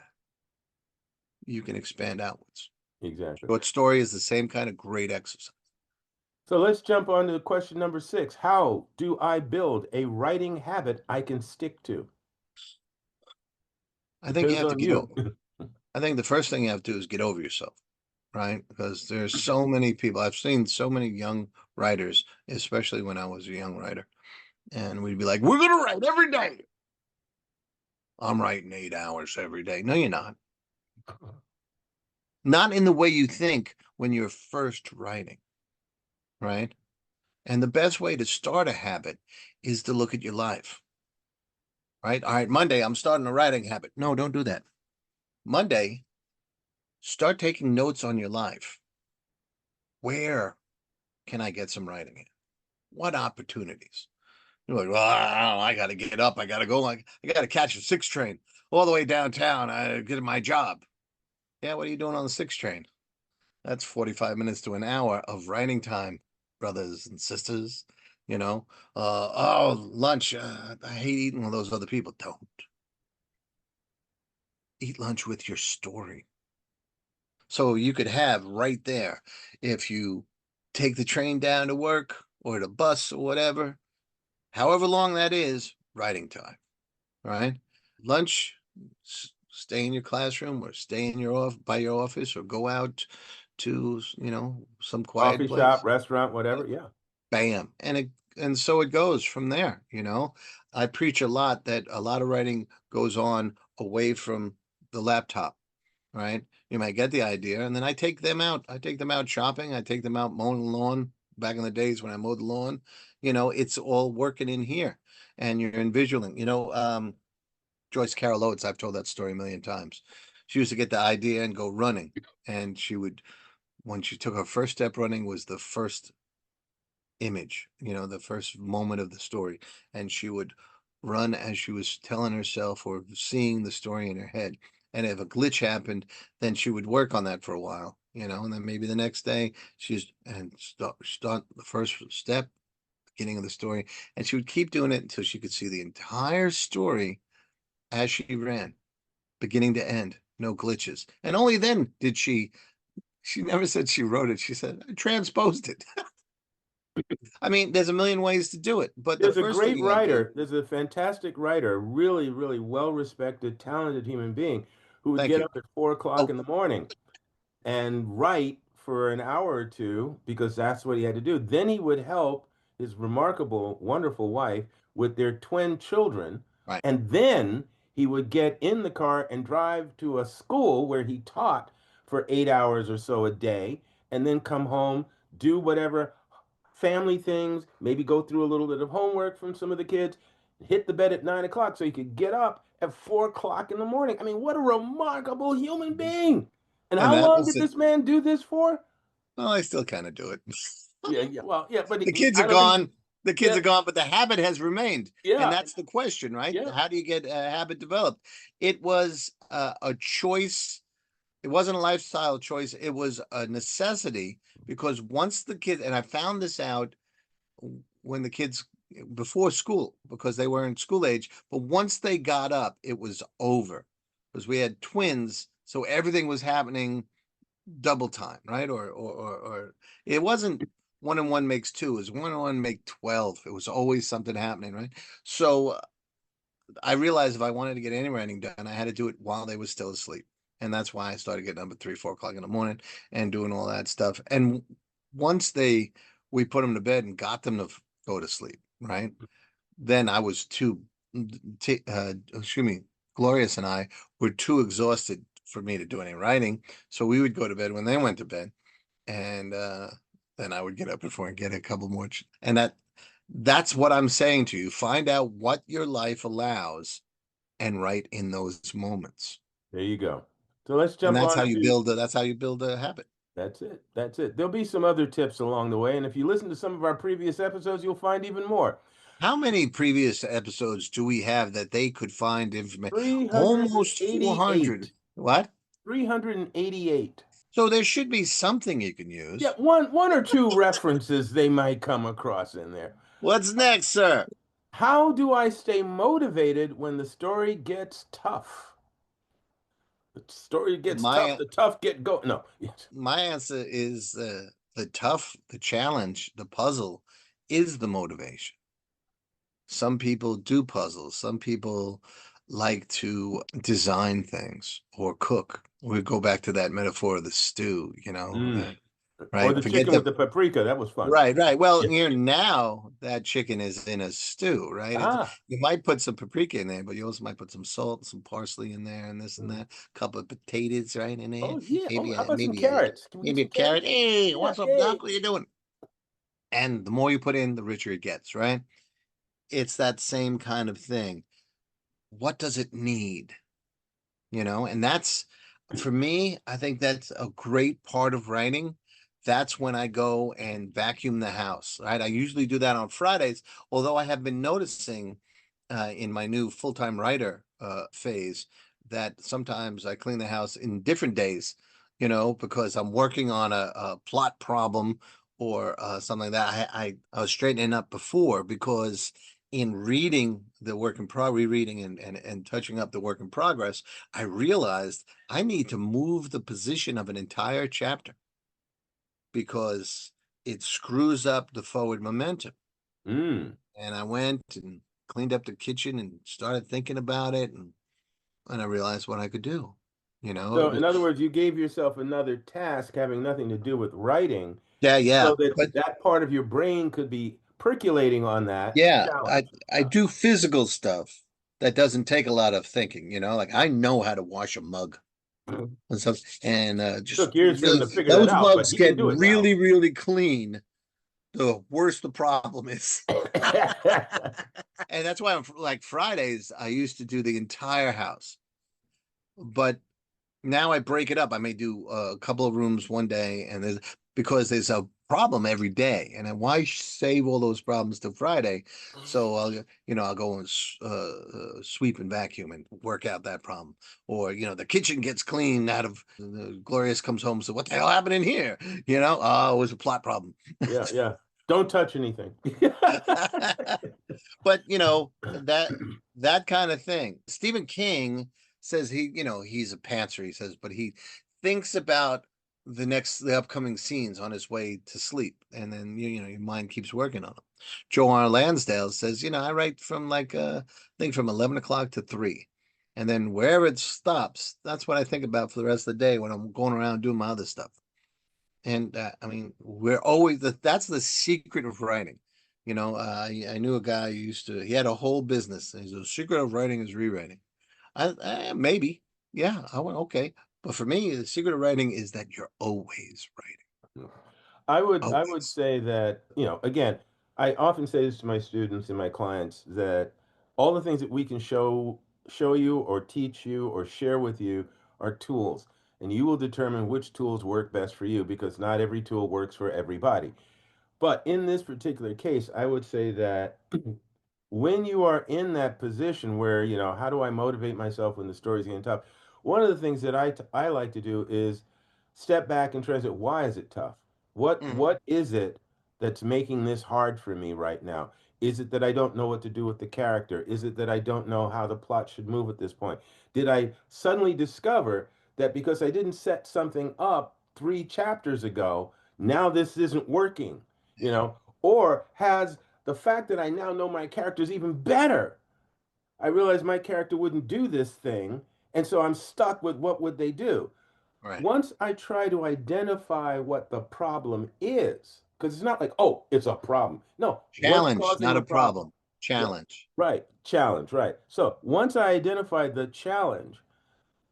you can expand outwards. Exactly. Short story is the same kind of great exercise. So let's jump on to question number 6. How do I build a writing habit I can stick to? I think you Depends have to on get over. you. I think the first thing you have to do is get over yourself, right? Because there's so many people. I've seen so many young writers, especially when I was a young writer, and we'd be like, "We're gonna write every day." I'm writing 8 hours every day. No, you're not. Not in the way you think when you're first writing, right? And the best way to start a habit is to look at your life, right? All right, Monday, I'm starting a writing habit. No, don't do that. Monday, start taking notes on your life. Where can I get some writing in? What opportunities? You're like, well, I got to get up. I got to go. I got to catch a 6 train all the way downtown. I get my job. Yeah, what are you doing on the 6 train? That's 45 minutes to an hour of writing time, brothers and sisters. Lunch. I hate eating with those other people. Don't eat lunch with your story. So you could have right there, if you take the train down to work or the bus or whatever, however long that is, writing time, right? Lunch, stay in your classroom or stay in by your office or go out to, some quiet Coffee shop, place. restaurant, whatever. Yeah. Bam. And so it goes from there. I preach a lot that a lot of writing goes on away from the laptop, right? You might get the idea, and then I take them out. I take them out shopping. I take them out mowing the lawn. Back in the days when I mowed the lawn, it's all working in here, and you're envisioning. Joyce Carol Oates. I've told that story a million times. She used to get the idea and go running, and when she took her first step running, was the first image, the first moment of the story, and she would run as she was telling herself or seeing the story in her head. And if a glitch happened, then she would work on that for a while, and then maybe the next day start the first step, beginning of the story, and she would keep doing it until she could see the entire story as she ran, beginning to end, no glitches. And only then did she never said she wrote it. She said, I transposed it. I mean, there's a million ways to do it, but the There's a first thing great you got to do. writer. There's a fantastic writer, really, really well-respected, talented human being who would Thank get you. up at 4 o'clock Oh, in the morning and write for an hour or two because that's what he had to do. Then he would help his remarkable, wonderful wife with their twin children. right. And then he would get in the car and drive to a school where he taught for 8 hours or so a day, and then come home, do whatever family things, maybe go through a little bit of homework from some of the kids, hit the bed at 9 o'clock so he could get up at 4 o'clock in the morning. I mean, what a remarkable human being. And And how that long was did it. this man do this for? Well, I still kind of do it. Yeah, yeah, well, yeah, but The kids are I don't think, gone. The kids yeah, are gone, but the habit has remained. And yeah, that's the question, right? yeah. How do you get a habit developed? It was a choice. It wasn't a lifestyle choice. It was a necessity because once the kids, and I found this out when the kids before school because they were in school age, but once they got up, it was over because we had twins. So everything was happening double time, right? Or it wasn't one and one makes two, it was one and one make 12. It was always something happening, right? So I realized if I wanted to get any writing done, I had to do it while they were still asleep. And that's why I started getting up at 3, 4 o'clock in the morning and doing all that stuff. And once we put them to bed and got them to go to sleep, right? Then I was too, excuse me, Glorious and I were too exhausted for me to do any writing. So we would go to bed when they went to bed. And then I would get up before and get a couple more. And that's what I'm saying to you. Find out what your life allows and write in those moments. There you go. So let's And jump on to that's how you build a habit. that's it. That's it. There'll be some other tips along the way. And if you listen to some of our previous episodes, you'll find even more. How many previous episodes do we have that they could find information? Almost 400. 388. What? 388. So there should be something you can Yeah, use. one or two references they might come across in there. What's next, sir? How do I stay motivated when the story gets tough? The story gets tough, My the tough get go. No. Yes. my answer is the tough, the challenge, the puzzle is the motivation. Some people do puzzles. Some people like to design things or cook. We go back to that metaphor of the stew, Mm. Or right? the Forget chicken with the the paprika. That was fun. right, right. Well, Yeah. now that chicken is in a stew, right? Ah. You might put some paprika in there, but you also might put some salt, some parsley in there, and this and Mm. that. A couple of potatoes right in there. Oh, yeah. Oh, Maybe how a about some maybe a carrots? Can we get maybe a some carrot. carrots? Hey, Yeah. what's up, Yay. Doc? What are you doing? And the more you put in, the richer it gets, right? It's that same kind of thing. What does it need? And that's for me, I think that's a great part of writing. That's when I go and vacuum the house, right? I usually do that on Fridays, although I have been noticing in my new full-time writer phase that sometimes I clean the house in different days, because I'm working on a plot problem or something like that. I was straightening up before because in reading the work in progress, rereading and touching up the work in progress, I realized I need to move the position of an entire chapter because it screws up the forward momentum. Mm. And I went and cleaned up the kitchen and started thinking about it, and I realized what I could do. It So, was in other words, you gave yourself another task having nothing to do with writing yeah, yeah. so that But that part of your brain could be percolating on that yeah, I challenge. I do physical stuff that doesn't take a lot of thinking, like I know how to wash a mug and stuff, and just Took years for him really to figure that those out, but mugs he can get do it now. really, really clean. The worse the problem is. And that's why I'm like Fridays, I used to do the entire house, but now I break it up. I may do a couple of rooms one day, and because there's a problem every day, and then why save all those problems to Friday? So I'll go and sweep and vacuum and work out that problem, or the kitchen gets clean out of Glorious comes home. So what the hell happened in here? Oh, it was a plot problem. Yeah, yeah. Don't touch anything. But that kind of thing. Stephen King says he's a pantser. He says, but he thinks about the upcoming scenes on his way to sleep, and then your mind keeps working on them. Joe R. Lansdale says, I write from like I think from 11 o'clock to 3, and then wherever it stops, that's what I think about for the rest of the day when I'm going around doing my other stuff. And I mean, we're always that's the secret of writing. I knew a guy who he had a whole business. And he said, the secret of writing is rewriting. Maybe, yeah. I went okay, but for me, the secret of writing is that you're always writing, I would always. say that, again, I often say this to my students and my clients that all the things that we can show you or teach you or share with you are tools, and you will determine which tools work best for you because not every tool works for everybody. But in this particular case, I would say that when you are in that position where, how do I motivate myself when the story's getting tough? One of the things that I like to do is step back and try to say, why is it tough? What Mhm. what is it that's making this hard for me right now? Is it that I don't know what to do with the character? Is it that I don't know how the plot should move at this point? Did I suddenly discover that because I didn't set something up 3 chapters ago, now this isn't working? You Yeah, know, or has the fact that I now know my characters even better, I realize my character wouldn't do this thing, and so I'm stuck with what would they do. right. Once I try to identify what the problem is, because it's not like, oh, it's a problem. No, what's Challenge, causing not the a problem? problem. Yeah, Challenge. right. Challenge, right. So once I identify the challenge,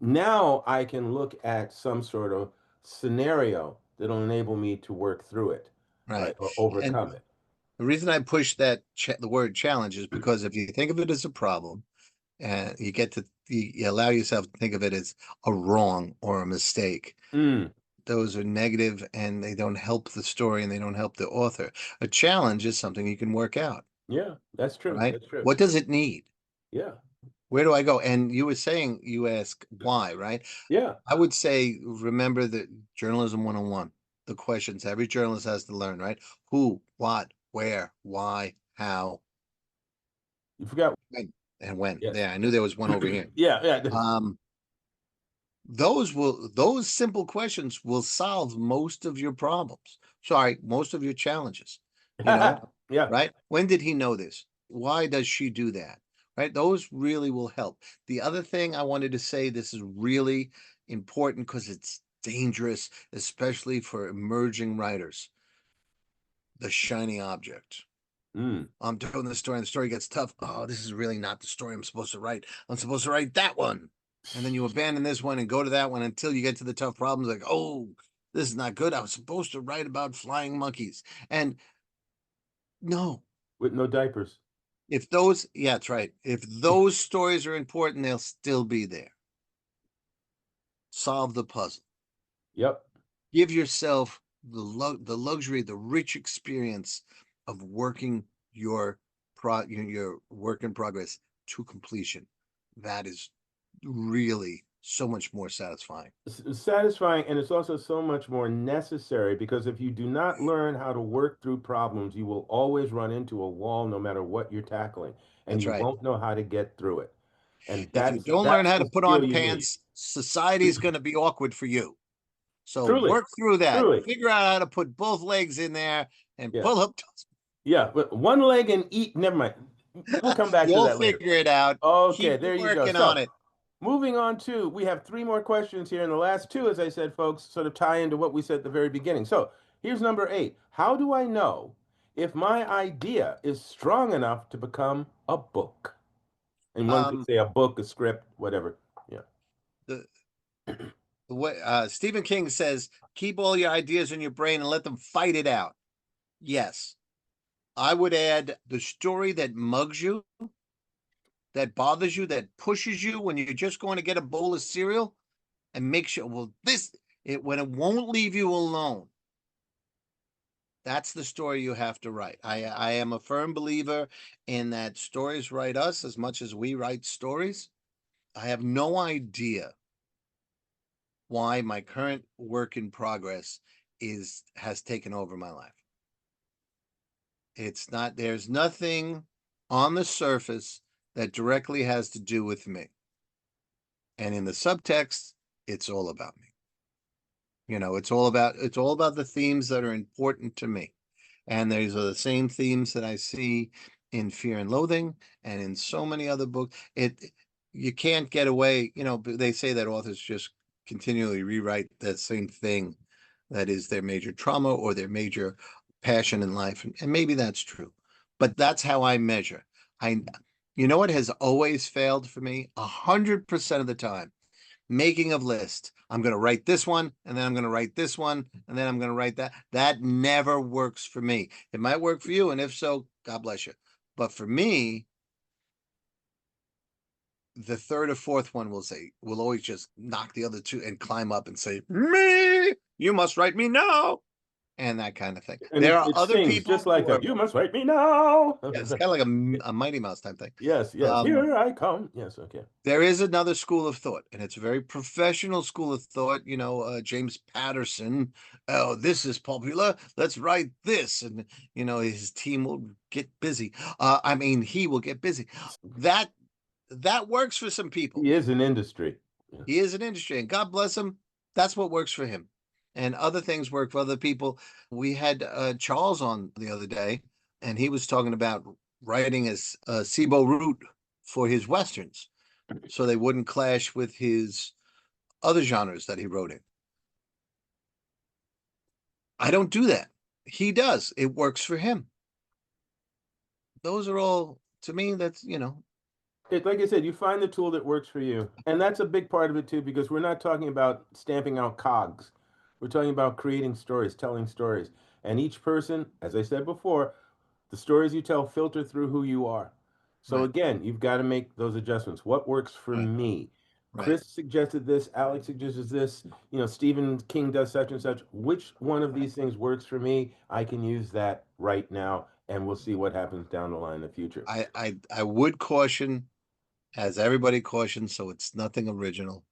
now I can look at some sort of scenario that'll enable me to work through it, right, Right. or And overcome it. the reason I push the word challenge is because if you think of it as a problem, and you allow yourself to think of it as a wrong or a mistake, Mm, those are negative and they don't help the story and they don't help the author. A challenge is something you can work out, yeah, that's true. right? That's true. What does it need? Yeah. Where do I go? And you were saying you ask why, right? Yeah. I would say remember the journalism 101, the questions every journalist has to learn, right? Who, what, where, why, how, You forgot. when, and when. Yes. Yeah, I knew there was one over here. Yeah. Yeah. Um, those simple questions will solve most of your problems. Sorry, most of your challenges, you know, Yeah. right? When did he know this? Why does she do that? Right? Those really will help. The other thing I wanted to say, this is really important because it's dangerous, especially for emerging writers. The shiny object. Mm. I'm doing this story and the story gets tough. Oh, this is really not the story I'm supposed to write. I'm supposed to write that one. And then you abandon this one and go to that one until you get to the tough problems. Like, oh, this is not good. I was supposed to write about flying monkeys. And no, With no diapers. yeah, that's right. If those stories are important, they'll still be there. Solve the puzzle. Yep. Give yourself the luxury, the rich experience of working your work in progress to completion. That is really so much more satisfying. Satisfying, and it's also so much more necessary because if you do not learn how to work through problems, you will always run into a wall no matter what you're tackling, and That's you right. won't know how to get through it. And If you that's don't learn that's how the to put skill on you need. pants, society's going to be awkward for you. So Truly. work through that. Truly. Figure out how to put both legs in there and Yeah. pull up. Yeah. But one leg and eat. Never mind. We'll come back to You'll that later. figure it out. Okay, Keep there you go. working on So, it. moving on to, we have 3 more questions here, and the last two, as I said, folks, sort of tie into what we said at the very beginning. So, here's number 8. How do I know if my idea is strong enough to become a book? And one could Um, say a book, a script, whatever. Yeah. the what Stephen King says, keep all your ideas in your brain and let them fight it out. Yes. I would add the story that mugs you, that bothers you, that pushes you when you're just going to get a bowl of cereal and make sure, well, when it won't leave you alone. That's the story you have to write. I am a firm believer in that stories write us as much as we write stories. I have no idea why my current work in progress has taken over my life. There's nothing on the surface that directly has to do with me. And in the subtext, it's all about me. It's all about the themes that are important to me. And these are the same themes that I see in Fear and Loathing and in so many other books. You can't get away, they say that authors just continually rewrite that same thing that is their major trauma or their major passion in life. And maybe that's true. But that's how I measure. I what has always failed for me 100% of the time? Making of list. I'm going to write this one, and then I'm going to write this one, and then I'm going to write that. That never works for me. It might work for you, and if so, God bless you. But for me, the third or fourth one will always just knock the other two and climb up and say, me, you must write me now. And that kind of thing. And There are it other sings just people like who a are, "You must write me now." yeah, it's kind of like a Mighty Mouse type thing. Yes, yes. Um, Here I come. Yes, okay. There is another school of thought, and it's a very professional school of thought. James Patterson. Oh, this is popular. Let's write this, and his team will get busy. He will get busy. That that works for some people. He is an industry. Yeah. He is an industry, and God bless him. That's what works for him, and other things work for other people. We had Charles on the other day, and he was talking about writing a SIBO route for his westerns so they wouldn't clash with his other genres that he wrote in. I don't do that. He does. It works for him. Those are all, to me, that's, Like I said, you find the tool that works for you. And that's a big part of it too, because we're not talking about stamping out cogs. We're talking about creating stories, telling stories. And each person, as I said before, the stories you tell filter through who you are. So right, again, you've got to make those adjustments. What works for right, me? right. Chris suggested this, Alex suggested this, Stephen King does such and such. Which one of these things works for me? I can use that right now, and we'll see what happens down the line in the future. I would caution, as everybody cautions, so it's nothing original.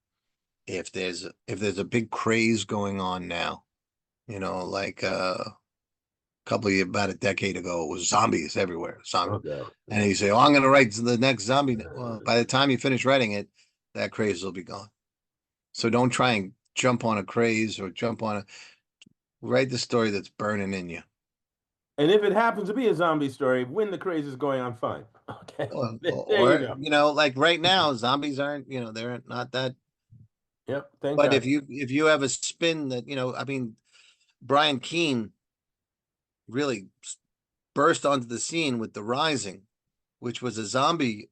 If there's a big craze going on now, like about a decade ago, it was zombies everywhere. Oh, Zombie. God. And you say, "Oh, I'm going to write the next zombie." Well, by the time you finish writing it, that craze will be gone. So don't try and jump on a craze or write the story that's burning in you. And if it happens to be a zombie story, when the craze is going, I'm fine. Okay. There you go. Like right now, zombies aren't, they're not that. Yep. Thank But God. if you have a spin that, Brian Keene really burst onto the scene with The Rising, which was a zombie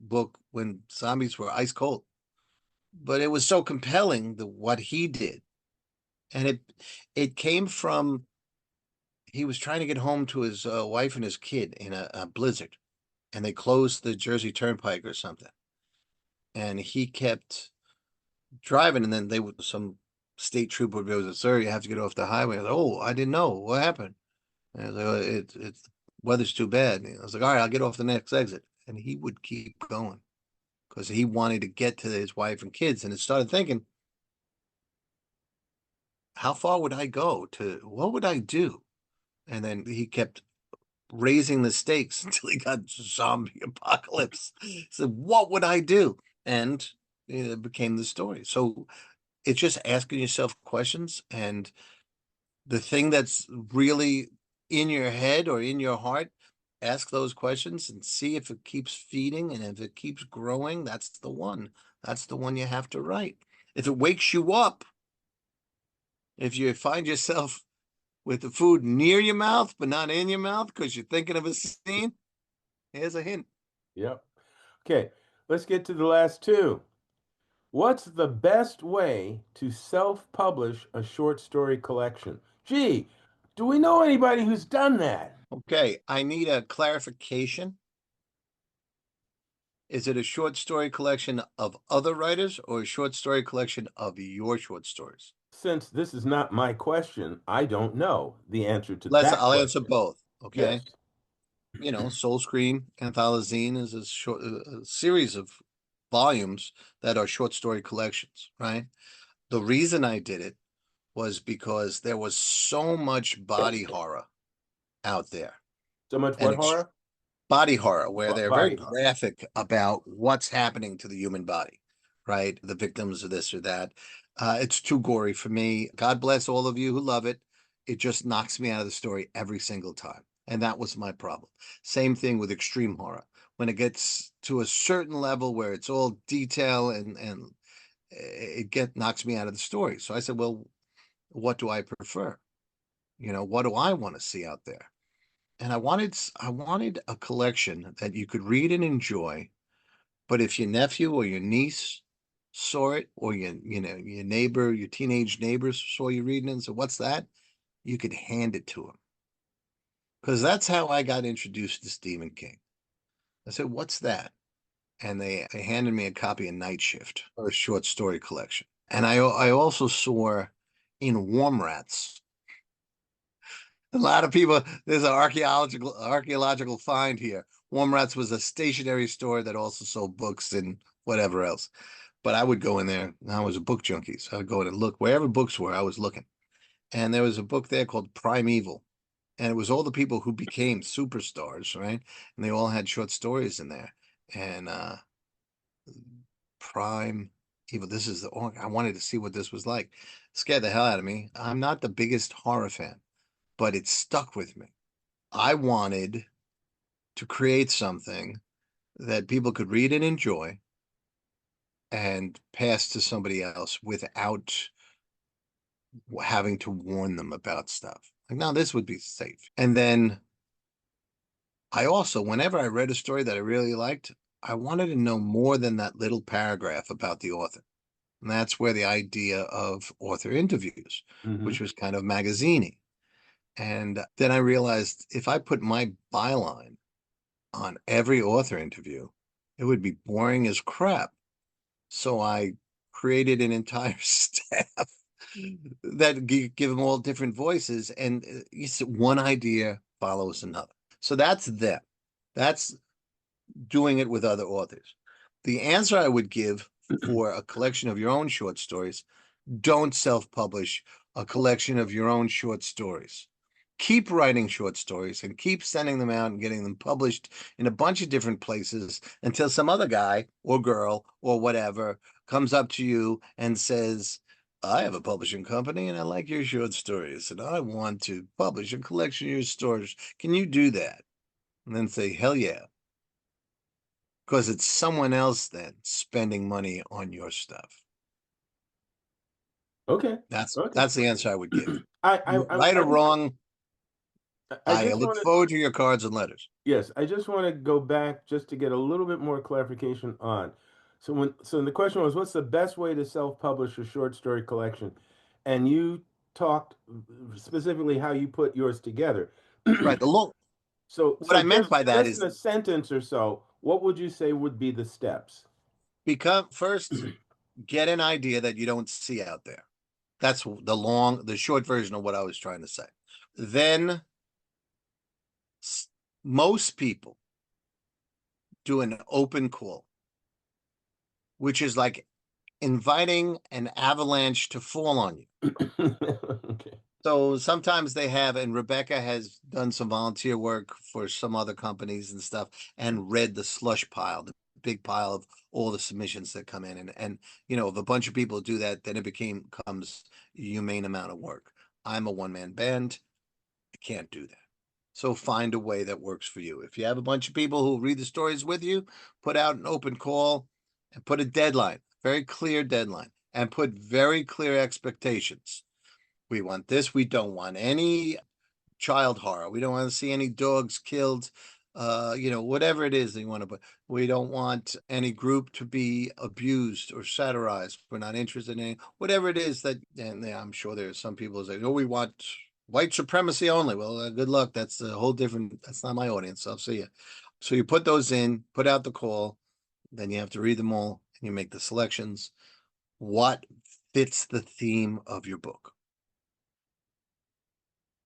book when zombies were ice cold. But it was so compelling what he did. And it came from he was trying to get home to his wife and his kid in a blizzard, and they closed the Jersey Turnpike or something. And he kept driving, and then some state trooper would go, "Sir, you have to get off the highway." I was like, "Oh, I didn't know what happened." And I was like, "It's weather's too bad." And I was like, "All right, I'll get off the next exit," and he would keep going because he wanted to get to his wife and kids. And it started thinking, how far would I go to? What would I do? And then he kept raising the stakes until he got zombie apocalypse. So what would I do? And it became the story. So it's just asking yourself questions, and the thing that's really in your head or in your heart, ask those questions and see if it keeps feeding, and if it keeps growing, that's the one. That's the one you have to write. If it wakes you up, if you find yourself with the food near your mouth but not in your mouth because you're thinking of a scene, here's a hint. Yep. Okay. Let's get to the last two. What's the best way to self-publish a short story collection? Gee, do we know anybody who's done that? Okay, I need a clarification. Is it a short story collection of other writers or a short story collection of your short stories? Since this is not my question, I don't know the answer to that I'll answer question. both. Okay. Yes. Soul Scream Anthologine is a series of volumes that are short story collections, right? The reason I did it was because there was so much body horror out there, So much and what horror? body horror, where they're very Body horror. graphic about what's happening to the human body, right? The victims of this or that. It's too gory for me. God bless all of you who love it. It just knocks me out of the story every single time. And that was my problem. Same thing with extreme horror. When it gets to a certain level where it's all detail and it get knocks me out of the story. So I said, well, what do I prefer? What do I want to see out there? And I wanted a collection that you could read and enjoy, but if your nephew or your niece saw it, or your neighbor, your teenage neighbors saw you reading it and said, "What's that?" You could hand it to them. Because that's how I got introduced to Stephen King. I said, "What's that?" And they handed me a copy of Night Shift, or a short story collection. And I also saw in Warm Rats. A lot of people, there's an archaeological find here. Warm Rats was a stationery store that also sold books and whatever else. But I would go in there. I was a book junkie, so I would go in and look wherever books were. I was looking, and there was a book there called Primeval, and it was all the people who became superstars, right? And they all had short stories in there. And Prime Evil. This is the I wanted to see what this was like. Scared the hell out of me. I'm not the biggest horror fan, but it stuck with me. I wanted to create something that people could read and enjoy and pass to somebody else without having to warn them about stuff. Like, now this would be safe. And then I also, whenever I read a story that I really liked, I wanted to know more than that little paragraph about the author. And that's where the idea of author interviews, Mm-hmm. which was kind of magaziney. And then I realized if I put my byline on every author interview, it would be boring as crap. So I created an entire staff that give them all different voices, and one idea follows another. So that's them. That's doing it with other authors. The answer I would give for a collection of your own short stories: don't self-publish a collection of your own short stories. Keep writing short stories and keep sending them out and getting them published in a bunch of different places until some other guy or girl or whatever comes up to you and says, "I have a publishing company and I like your short stories and I want to publish a collection of your stories. Can you do that?" And then say, "Hell yeah." Because it's someone else then spending money on your stuff. Okay. That's Okay. that's the answer I would give. I I I, Right or I just wrong, I I just look want to forward to your cards and letters. yes, I just want to go back just to get a little bit more clarification on. So the question was, what's the best way to self-publish a short story collection? And you talked specifically how you put yours together. Right. The long So What so I meant just by that just in is a sentence or so, what would you say would be the steps? become first, get an idea that you don't see out there. That's the short version of what I was trying to say. Then most people do an open call, which is like inviting an avalanche to fall on you. Okay. So sometimes they have, and Rebecca has done some volunteer work for some other companies and stuff, and read the slush pile, the big pile of all the submissions that come in. And if a bunch of people do that, then it becomes a humane amount of work. I'm a one-man band. I can't do that. So find a way that works for you. If you have a bunch of people who read the stories with you, put out an open call and put a deadline, very clear deadline, and put very clear expectations. We want this. We don't want any child horror. We don't want to see any dogs killed. Whatever it is that you want to put. We don't want any group to be abused or satirized. We're not interested in any, whatever it is that, and I'm sure there are some people who say, "Oh, we want white supremacy only." Well, good luck. That's a whole different, that's not my audience. I'll see you. So you put those in, put out the call, then you have to read them all and you make the selections. What fits the theme of your book?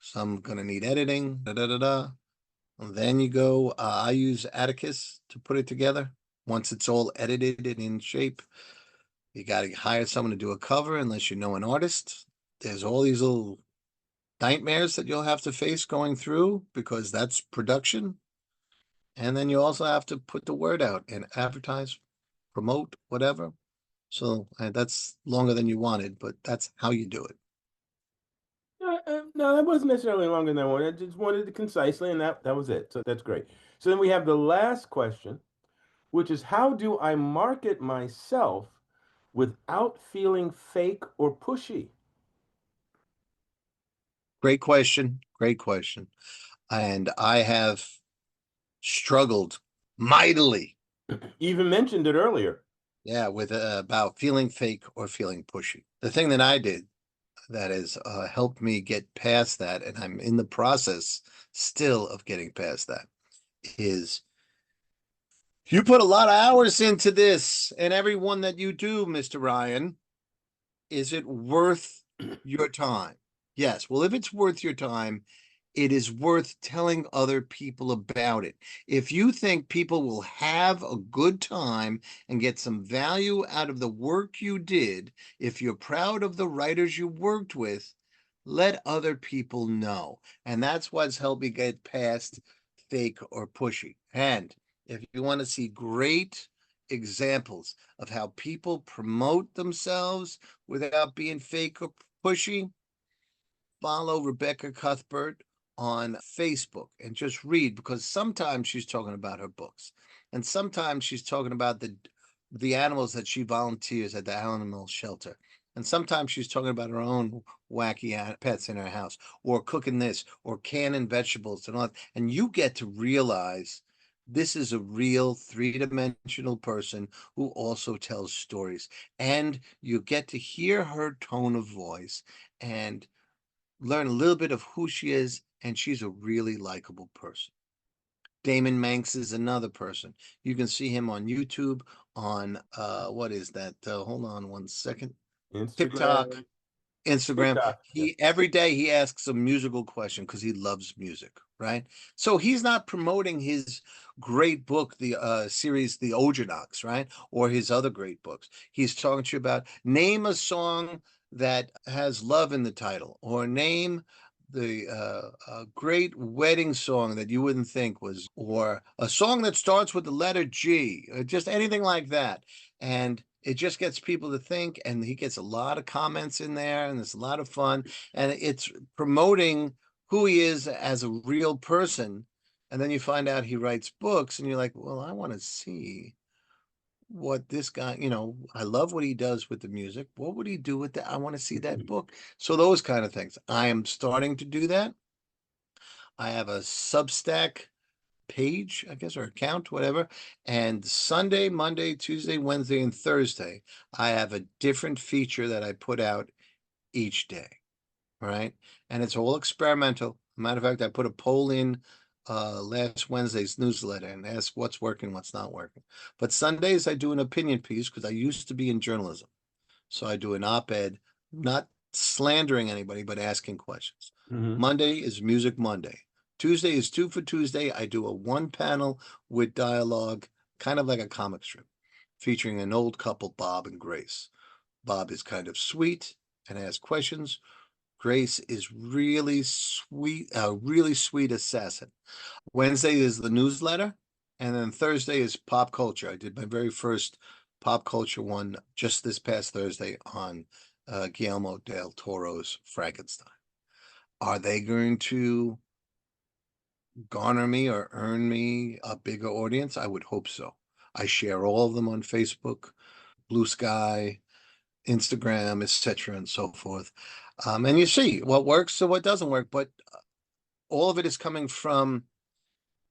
Some gonna need editing, da da da da. And then you go, I use Atticus to put it together. Once it's all edited and in shape, you got to hire someone to do a cover unless you know an artist. There's all these little nightmares that you'll have to face going through because that's production. And then you also have to put the word out and advertise, promote, whatever. So that's longer than you wanted, but that's how you do it. No, that wasn't necessarily longer than I wanted. I just wanted it concisely, and that was it. So that's great. So then we have the last question, which is how do I market myself without feeling fake or pushy? Great question. Great question. And I have struggled mightily. You even mentioned it earlier. Yeah, with about feeling fake or feeling pushy. The thing that I did that has helped me get past that, and I'm in the process still of getting past that, is you put a lot of hours into this, and every one that you do, Mr. Ryan, is it worth your time? Yes. Well, if it's worth your time, it is worth telling other people about it. If you think people will have a good time and get some value out of the work you did, if you're proud of the writers you worked with, let other people know. And that's what's helped me get past fake or pushy. And if you want to see great examples of how people promote themselves without being fake or pushy, follow Rebecca Cuthbert on Facebook and just read, because sometimes she's talking about her books and sometimes she's talking about the animals that she volunteers at the animal shelter. And sometimes she's talking about her own wacky pets in her house, or cooking this, or canning vegetables and all that. And you get to realize this is a real three-dimensional person who also tells stories. And you get to hear her tone of voice and learn a little bit of who she is, and she's a really likable person. Damon Manx is another person. You can see him on YouTube, on what is that? Hold on one second. TikTok, Instagram, Instagram. TikTok. Yeah. He every day he asks a musical question because he loves music, right? So he's not promoting his great book, the series The Ojanocks, right? Or his other great books. He's talking to you about name a song that has love in the title, or name the great wedding song that you wouldn't think was, or a song that starts with the letter G, or just anything like that. And it just gets people to think, and he gets a lot of comments in there, and it's a lot of fun, and it's promoting who he is as a real person. And then you find out he writes books, and you're like, well, I want to see what this guy, I love what he does with the music. What would he do with that? I want to see that book. So those kind of things. I am starting to do that. I have a Substack page, I guess, or account, whatever. And Sunday, Monday, Tuesday, Wednesday, and Thursday, I have a different feature that I put out each day. Right. And it's all experimental. Matter of fact, I put a poll in last Wednesday's newsletter and asked what's working, what's not working. But Sundays I do an opinion piece because I used to be in journalism. So I do an op-ed, not slandering anybody, but asking questions. Mm-hmm. Monday is Music Monday. Tuesday is Two for Tuesday. I do a one panel with dialogue, kind of like a comic strip, featuring an old couple, Bob and Grace. Bob is kind of sweet and asks questions. Grace is really sweet, a really sweet assassin. Wednesday is the newsletter, and then Thursday is pop culture. I did my very first pop culture one just this past Thursday on Guillermo del Toro's Frankenstein. Are they going to garner me or earn me a bigger audience? I would hope so. I share all of them on Facebook, Blue Sky, Instagram, etc., and so forth. And you see what works and what doesn't work, but all of it is coming from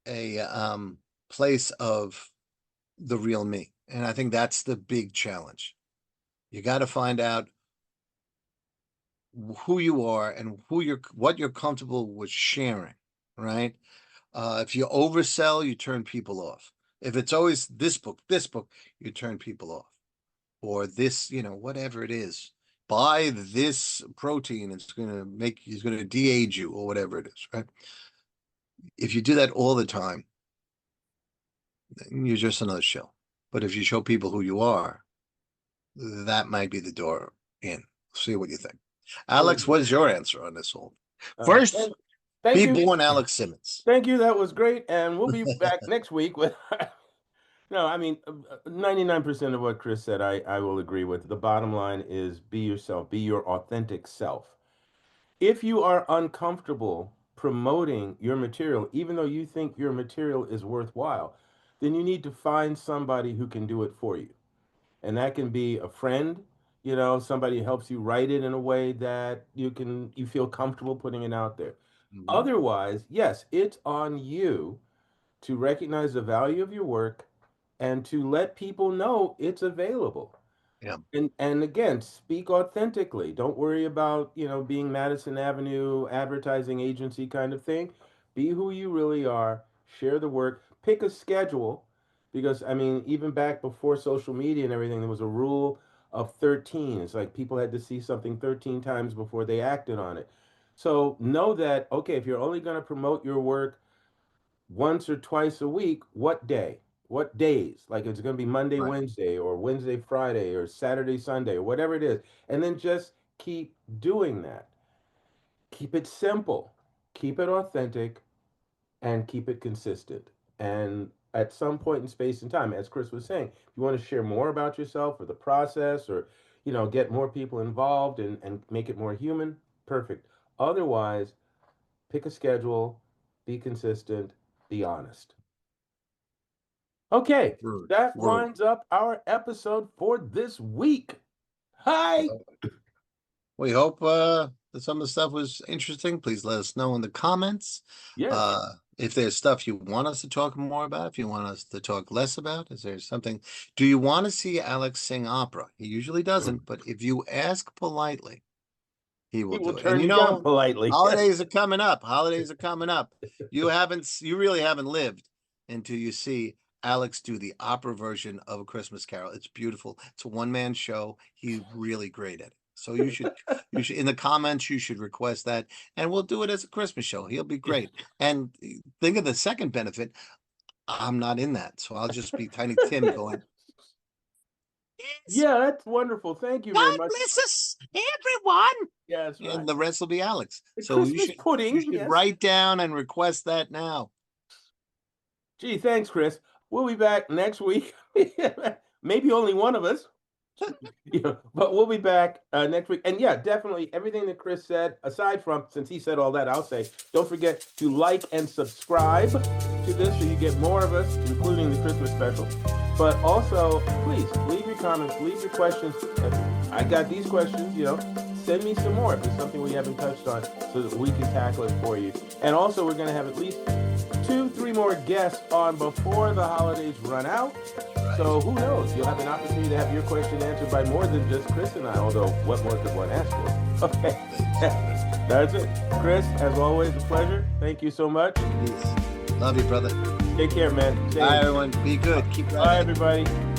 a place of the real me. And I think that's the big challenge. You got to find out who you are and what you're comfortable with sharing, right? If you oversell, you turn people off. If it's always this book, you turn people off. Or this, whatever it is. Buy this protein, it's going to de-age you, or whatever it is, right? If you do that all the time, you're just another shill. But if you show people who you are, that might be the door in. See what you think. Very Alex, what good. is your answer on this whole? Uh, First, thank, thank be you. born Alex Simmons. Thank you. That was great. And we'll be back next week with No, I mean, 99% of what Chris said, I will agree with. The bottom line is be yourself, be your authentic self. If you are uncomfortable promoting your material, even though you think your material is worthwhile, then you need to find somebody who can do it for you. And that can be a friend, somebody who helps you write it in a way that you feel comfortable putting it out there. Mhm. Otherwise, yes, it's on you to recognize the value of your work and to let people know it's available. Yeah. And again, speak authentically. Don't worry about, being Madison Avenue advertising agency kind of thing. Be who you really are. Share the work. Pick a schedule because I mean, even back before social media and everything, there was a rule of 13. It's like people had to see something 13 times before they acted on it. So know that, okay, if you're only going to promote your work once or twice a week, what day? What days? Like it's going to be Monday, Right. Wednesday, or Wednesday, Friday, or Saturday, Sunday, or whatever it is. And then just keep doing that. Keep it simple, keep it authentic, and keep it consistent. And at some point in space and time, as Chris was saying, if you want to share more about yourself or the process or, get more people involved and make it more human, perfect. Otherwise, pick a schedule, be consistent, be honest. Okay, Word. that Word. winds up our episode for this week. Hi. We hope that some of the stuff was interesting. Please let us know in the comments. Yes. If there's stuff you want us to talk more about, if you want us to talk less about, is there something? Do you want to see Alex sing opera? He usually doesn't, but if you ask politely, he will He will do it. And turn you down politely. holidays are coming up. Holidays are coming up. You really haven't lived until you see Alex do the opera version of A Christmas Carol. It's beautiful. It's a one-man show. He's really great at it. So you should in the comments you should request that, and we'll do it as a Christmas show. He'll be great. And think of the second benefit. I'm not in that, so I'll just be Tiny Tim going, yes, Yeah, that's wonderful. Thank you very God much. bless us, everyone. Yeah, that's And right. the rest will be Alex. The So you Christmas should you pudding, should yes. write down and request that now. Gee, thanks, Chris. We'll be back next week. Maybe only one of us. But we'll be back next week. And yeah, definitely everything that Chris said, aside from, since he said all that, I'll say, don't forget to like and subscribe to this so you get more of us, including the Christmas special. But also, please leave your comments, leave your questions. I got these questions, send me some more if there's something we haven't touched on so that we can tackle it for you. And also, we're going to have at least 2, 3 more guests on before the holidays run out. So who knows? You'll have an opportunity to have your question answered by more than just Chris and I, although what more could one ask for? Okay. That's it. Chris, as always, a pleasure. Thank you so much. Peace. Love you, brother. Take care, man. Bye, everyone. Be good. Keep Bye, writing. everybody.